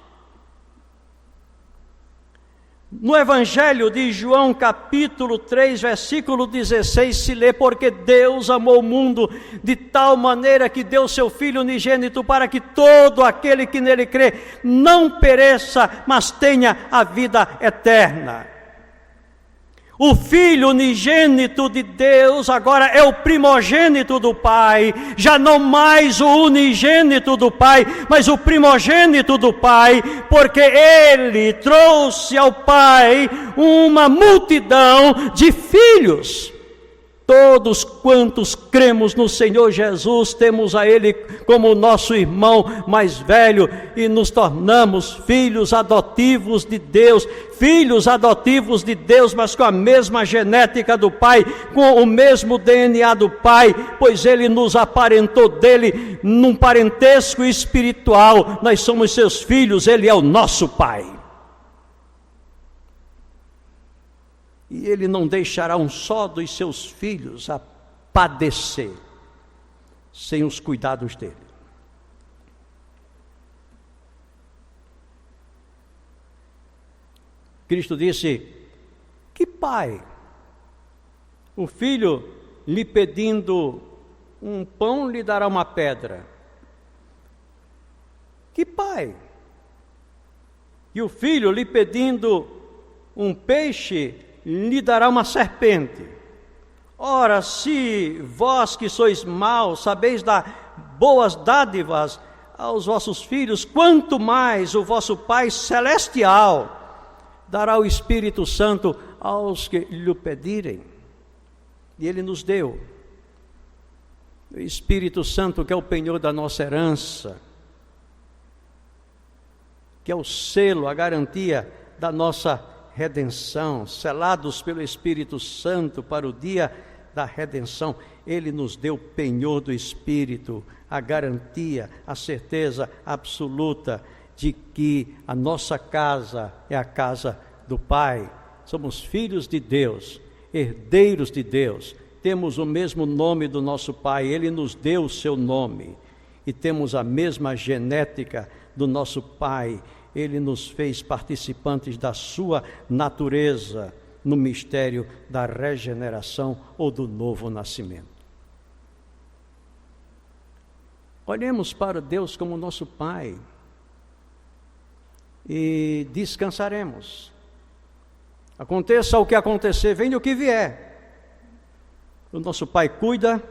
No Evangelho de João, capítulo 3, versículo 16, se lê: porque Deus amou o mundo de tal maneira que deu seu Filho unigênito, para que todo aquele que nele crê não pereça, mas tenha a vida eterna. O Filho unigênito de Deus agora é o primogênito do Pai, já não mais o unigênito do Pai, mas o primogênito do Pai, porque Ele trouxe ao Pai uma multidão de filhos. Todos quantos cremos no Senhor Jesus, temos a Ele como nosso irmão mais velho e nos tornamos filhos adotivos de Deus, mas com a mesma genética do Pai, com o mesmo DNA do Pai, pois Ele nos aparentou dele num parentesco espiritual. Nós somos seus filhos, Ele é o nosso Pai. E Ele não deixará um só dos seus filhos a padecer sem os cuidados dele. Cristo disse: que pai, o filho lhe pedindo um pão lhe dará uma pedra? Que pai, e o filho lhe pedindo um peixe lhe dará uma serpente? Ora, se vós que sois maus sabeis dar boas dádivas aos vossos filhos, quanto mais o vosso Pai Celestial dará o Espírito Santo aos que lhe pedirem. E Ele nos deu o Espírito Santo, que é o penhor da nossa herança, que é o selo, a garantia da nossa redenção, selados pelo Espírito Santo para o dia da redenção. Ele nos deu o penhor do Espírito, a garantia, a certeza absoluta de que a nossa casa é a casa do Pai. Somos filhos de Deus, herdeiros de Deus, temos o mesmo nome do nosso Pai, Ele nos deu o seu nome, e temos a mesma genética do nosso Pai. Ele nos fez participantes da sua natureza no mistério da regeneração ou do novo nascimento. Olhemos para Deus como nosso Pai e descansaremos. Aconteça o que acontecer, venha o que vier, o nosso Pai cuida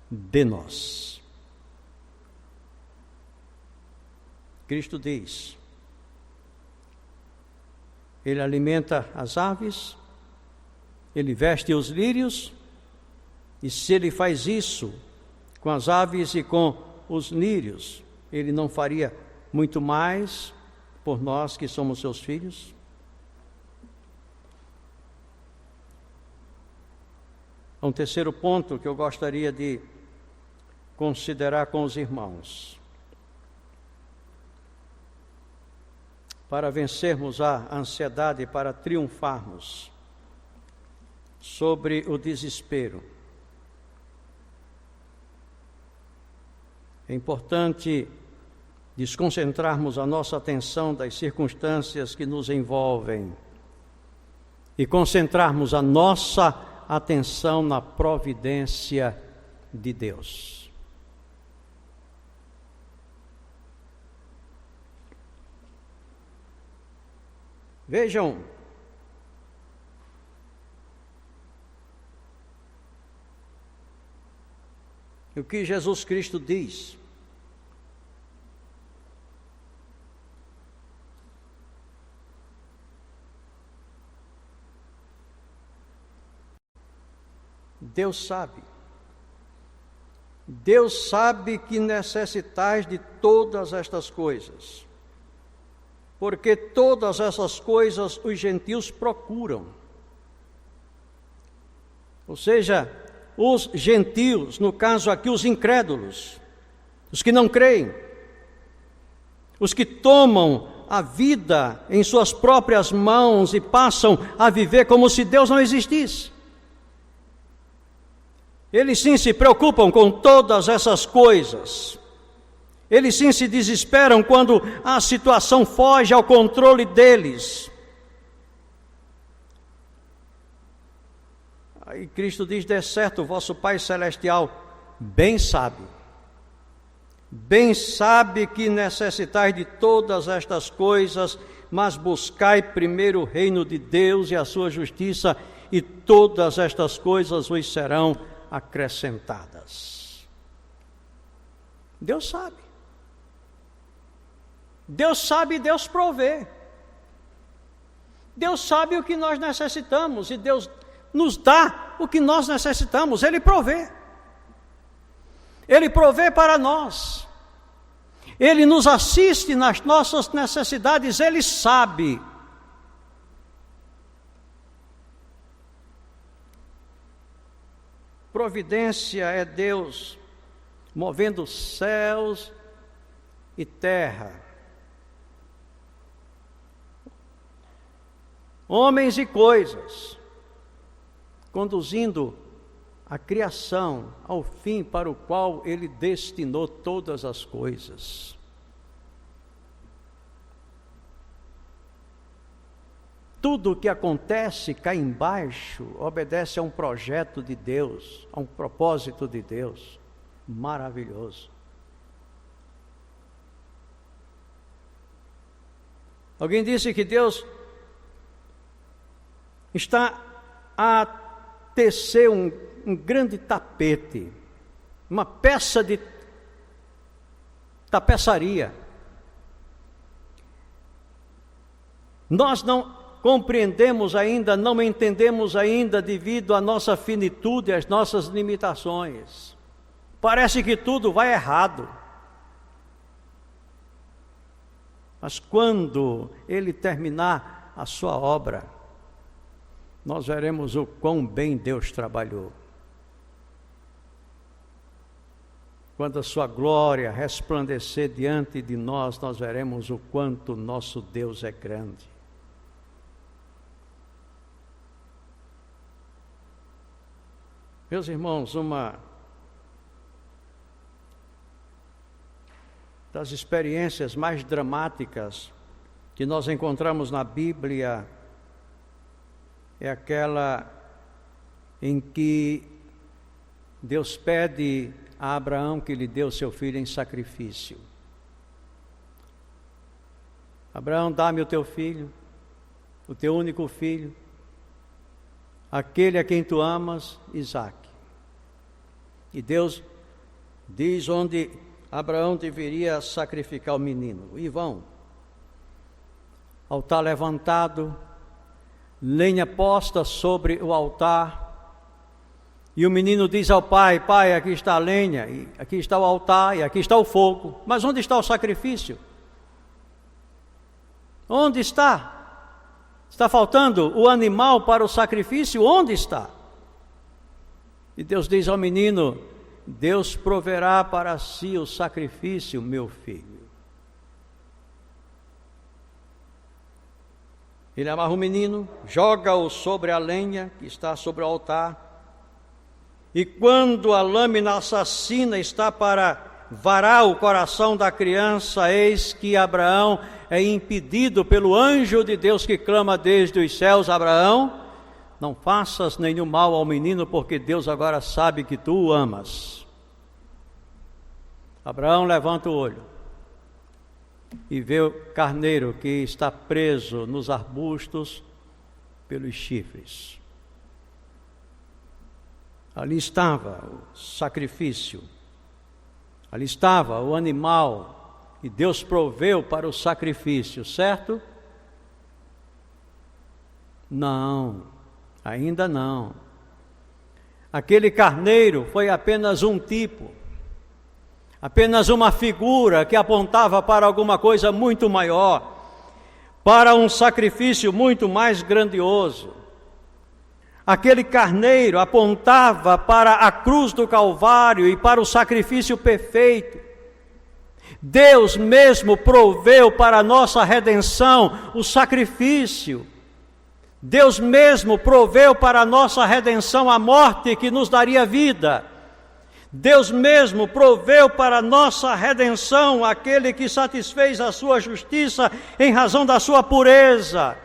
de nós. Cristo diz: Ele alimenta as aves, Ele veste os lírios, e se Ele faz isso com as aves e com os lírios, Ele não faria muito mais por nós que somos seus filhos? Um terceiro ponto que eu gostaria de considerar com os irmãos. Para vencermos a ansiedade, para triunfarmos sobre o desespero, é importante desconcentrarmos a nossa atenção das circunstâncias que nos envolvem e concentrarmos a nossa atenção na providência de Deus. Vejam, o que Jesus Cristo diz. Deus sabe que necessitais de todas estas coisas, porque todas essas coisas os gentios procuram. Ou seja, os gentios, no caso aqui os incrédulos, os que não creem, os que tomam a vida em suas próprias mãos e passam a viver como se Deus não existisse. Eles sim se preocupam com todas essas coisas. Eles sim se desesperam quando a situação foge ao controle deles. Aí Cristo diz: de certo, o vosso Pai Celestial bem sabe que necessitais de todas estas coisas, mas buscai primeiro o reino de Deus e a sua justiça, e todas estas coisas vos serão acrescentadas. Deus sabe. Deus sabe e Deus provê. Deus sabe o que nós necessitamos e Deus nos dá o que nós necessitamos. Ele provê. Ele provê para nós. Ele nos assiste nas nossas necessidades. Ele sabe. Providência é Deus movendo céus e terra, homens e coisas, conduzindo a criação ao fim para o qual Ele destinou todas as coisas. Tudo o que acontece cá embaixo obedece a um projeto de Deus, a um propósito de Deus maravilhoso. Alguém disse que Deus está a tecer um grande tapete, uma peça de tapeçaria. Nós não compreendemos ainda, não entendemos ainda devido à nossa finitude, às nossas limitações. Parece que tudo vai errado. Mas quando Ele terminar a sua obra, nós veremos o quão bem Deus trabalhou. Quando a sua glória resplandecer diante de nós, nós veremos o quanto nosso Deus é grande. Meus irmãos, uma das experiências mais dramáticas que nós encontramos na Bíblia é aquela em que Deus pede a Abraão que lhe dê o seu filho em sacrifício. Abraão, dá-me o teu filho, o teu único filho, aquele a quem tu amas, Isaque. E Deus diz onde Abraão deveria sacrificar o menino. E vão. Altar levantado, lenha posta sobre o altar, e o menino diz ao pai: pai, aqui está a lenha, e aqui está o altar, e aqui está o fogo, mas onde está o sacrifício? Onde está? Está faltando o animal para o sacrifício? Onde está? E Deus diz ao menino: Deus proverá para si o sacrifício, meu filho. Ele amarra o menino, joga-o sobre a lenha que está sobre o altar, e quando a lâmina assassina está para varar o coração da criança, eis que Abraão é impedido pelo anjo de Deus que clama desde os céus: Abraão, não faças nenhum mal ao menino, porque Deus agora sabe que tu o amas. Abraão levanta o olho e vê o carneiro que está preso nos arbustos pelos chifres. Ali estava o sacrifício, ali estava o animal, e Deus proveu para o sacrifício, certo? Não, ainda não. Aquele carneiro foi apenas um tipo, apenas uma figura que apontava para alguma coisa muito maior, para um sacrifício muito mais grandioso. Aquele carneiro apontava para a cruz do Calvário e para o sacrifício perfeito. Deus mesmo proveu para a nossa redenção o sacrifício. Deus mesmo proveu para a nossa redenção a morte que nos daria vida. Deus mesmo proveu para a nossa redenção aquele que satisfez a sua justiça em razão da sua pureza.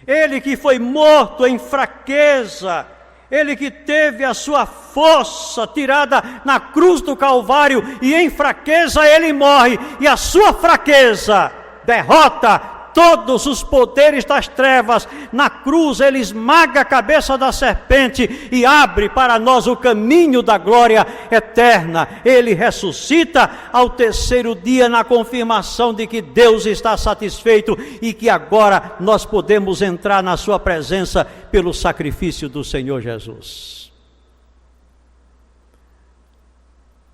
Ele que foi morto em fraqueza, Ele que teve a sua força tirada na cruz do Calvário e em fraqueza ele morre, e a sua fraqueza derrota todos os poderes das trevas. Na cruz ele esmaga a cabeça da serpente e abre para nós o caminho da glória eterna. Ele ressuscita ao terceiro dia na confirmação de que Deus está satisfeito e que agora nós podemos entrar na sua presença pelo sacrifício do Senhor Jesus.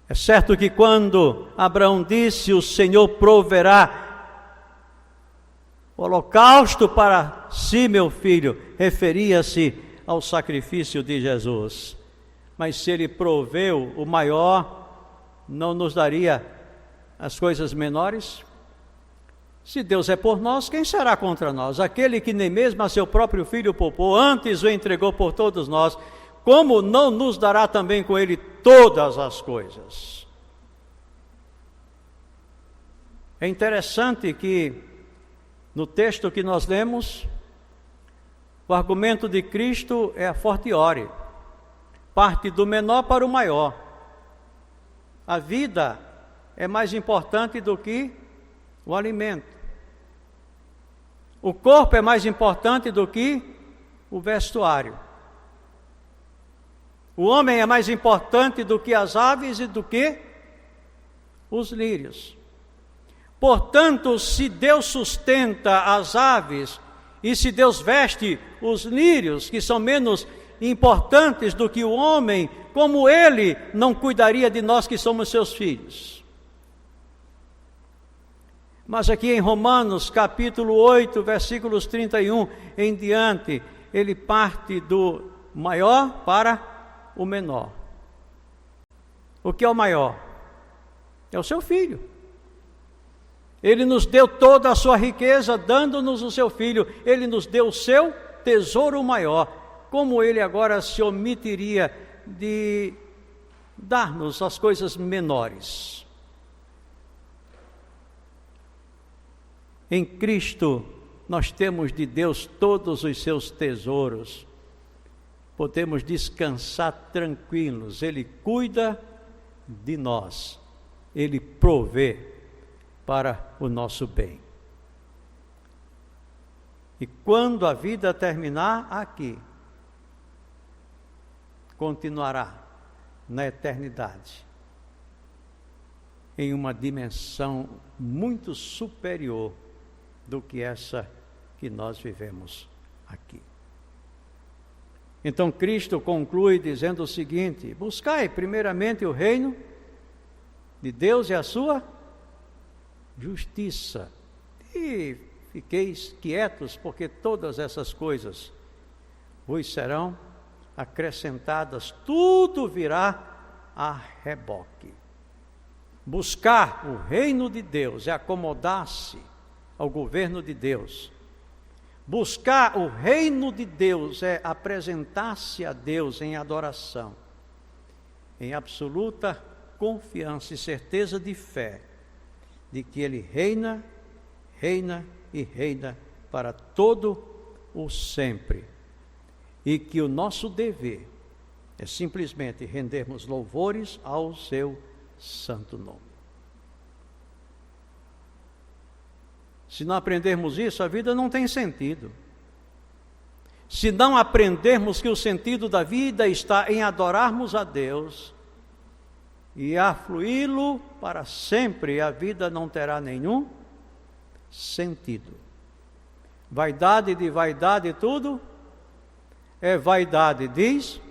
É certo que quando Abraão disse: o Senhor proverá o holocausto para si, meu filho, referia-se ao sacrifício de Jesus. Mas se ele proveu o maior, não nos daria as coisas menores? Se Deus é por nós, quem será contra nós? Aquele que nem mesmo a seu próprio filho poupou, antes o entregou por todos nós, como não nos dará também com ele todas as coisas? É interessante que no texto que nós lemos, o argumento de Cristo é a fortiori, parte do menor para o maior. A vida é mais importante do que o alimento. O corpo é mais importante do que o vestuário. O homem é mais importante do que as aves e do que os lírios. Portanto, se Deus sustenta as aves e se Deus veste os lírios, que são menos importantes do que o homem, como Ele não cuidaria de nós que somos seus filhos? Mas aqui em Romanos, capítulo 8, versículos 31 em diante, ele parte do maior para o menor. O que é o maior? É o seu filho. Ele nos deu toda a sua riqueza, dando-nos o seu filho. Ele nos deu o seu tesouro maior. Como ele agora se omitiria de dar-nos as coisas menores? Em Cristo, nós temos de Deus todos os seus tesouros. Podemos descansar tranquilos. Ele cuida de nós. Ele provê para o nosso bem. E quando a vida terminar aqui, continuará na eternidade, em uma dimensão muito superior do que essa que nós vivemos aqui. Então Cristo conclui dizendo o seguinte: buscai primeiramente o reino de Deus e a sua justiça, e fiqueis quietos, porque todas essas coisas vos serão acrescentadas, tudo virá a reboque. Buscar o reino de Deus é acomodar-se ao governo de Deus. Buscar o reino de Deus é apresentar-se a Deus em adoração, em absoluta confiança e certeza de fé, de que Ele reina, reina e reina para todo o sempre. E que o nosso dever é simplesmente rendermos louvores ao seu santo nome. Se não aprendermos isso, a vida não tem sentido. Se não aprendermos que o sentido da vida está em adorarmos a Deus e afluí-lo para sempre, a vida não terá nenhum sentido. Vaidade de vaidade tudo é vaidade, diz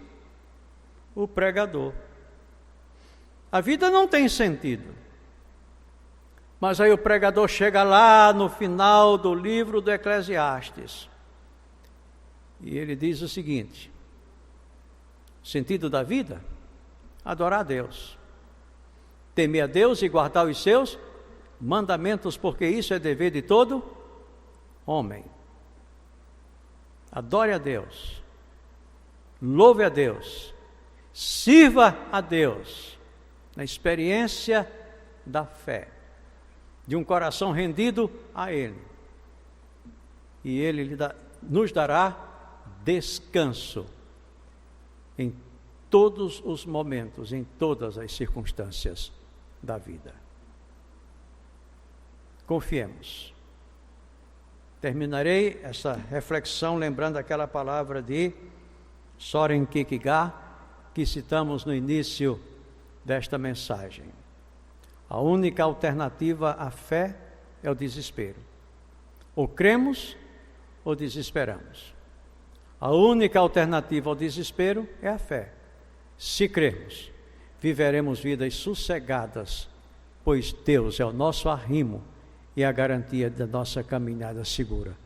o pregador. A vida não tem sentido. Mas aí o pregador chega lá no final do livro do Eclesiastes e ele diz o seguinte: o sentido da vida? Adorar a Deus, temer a Deus e guardar os seus mandamentos, porque isso é dever de todo homem. Adore a Deus, louve a Deus, sirva a Deus na experiência da fé, de um coração rendido a Ele, e Ele nos dará descanso em todos os momentos, em todas as circunstâncias da vida. Confiemos. Terminarei essa reflexão lembrando aquela palavra de Soren Kierkegaard, que citamos no início desta mensagem. A única alternativa à fé é o desespero. Ou cremos ou desesperamos. A única alternativa ao desespero é a fé. Se cremos, viveremos vidas sossegadas, pois Deus é o nosso arrimo e a garantia da nossa caminhada segura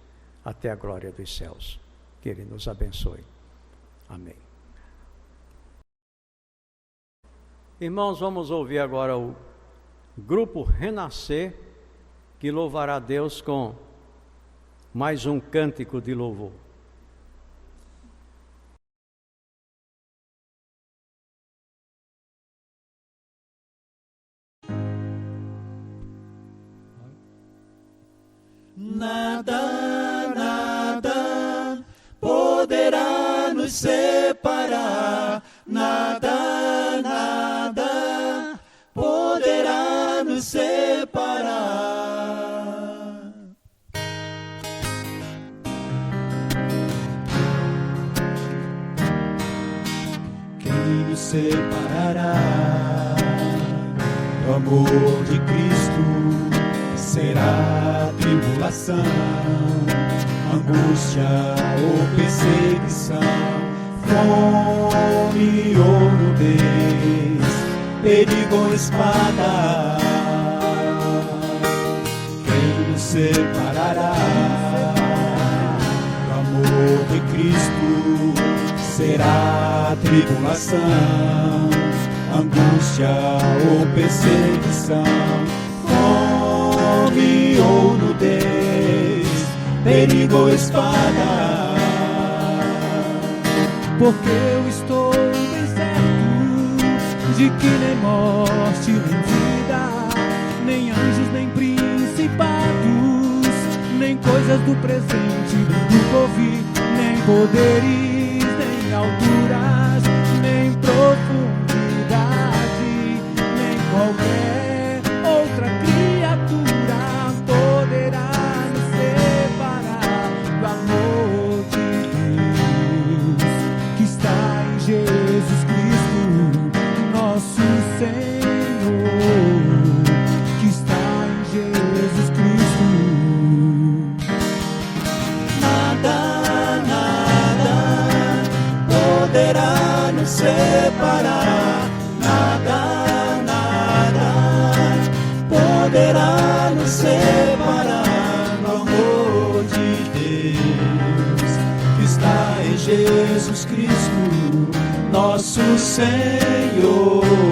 até a glória dos céus. Que Ele nos abençoe. Amém. Irmãos, vamos ouvir agora o grupo Renascer, que louvará a Deus com mais um cântico de louvor. Nada, nada poderá nos separar. Nada, nada poderá nos separar. Quem nos separará do amor de Cristo? Será tribulação, angústia ou perseguição, fome ou nudez, perigo ou espada. Quem nos separará do amor de Cristo? Será tribulação, angústia ou perseguição, fome ou nudez, perigo ou espada. Porque eu estou bem certo de que nem morte, nem vida, nem anjos, nem principados, nem coisas do presente, nem do porvir, nem poderes, nem alturas, nem profundidade, nem qualquer outra criatura poderá nos separar do amor de Deus que está em Jesus Cristo, nosso Senhor, que está em Jesus Cristo. Nada, nada poderá nos separar. Nada, nada poderá nos separar do amor de Deus que está em Jesus Cristo, nosso Senhor.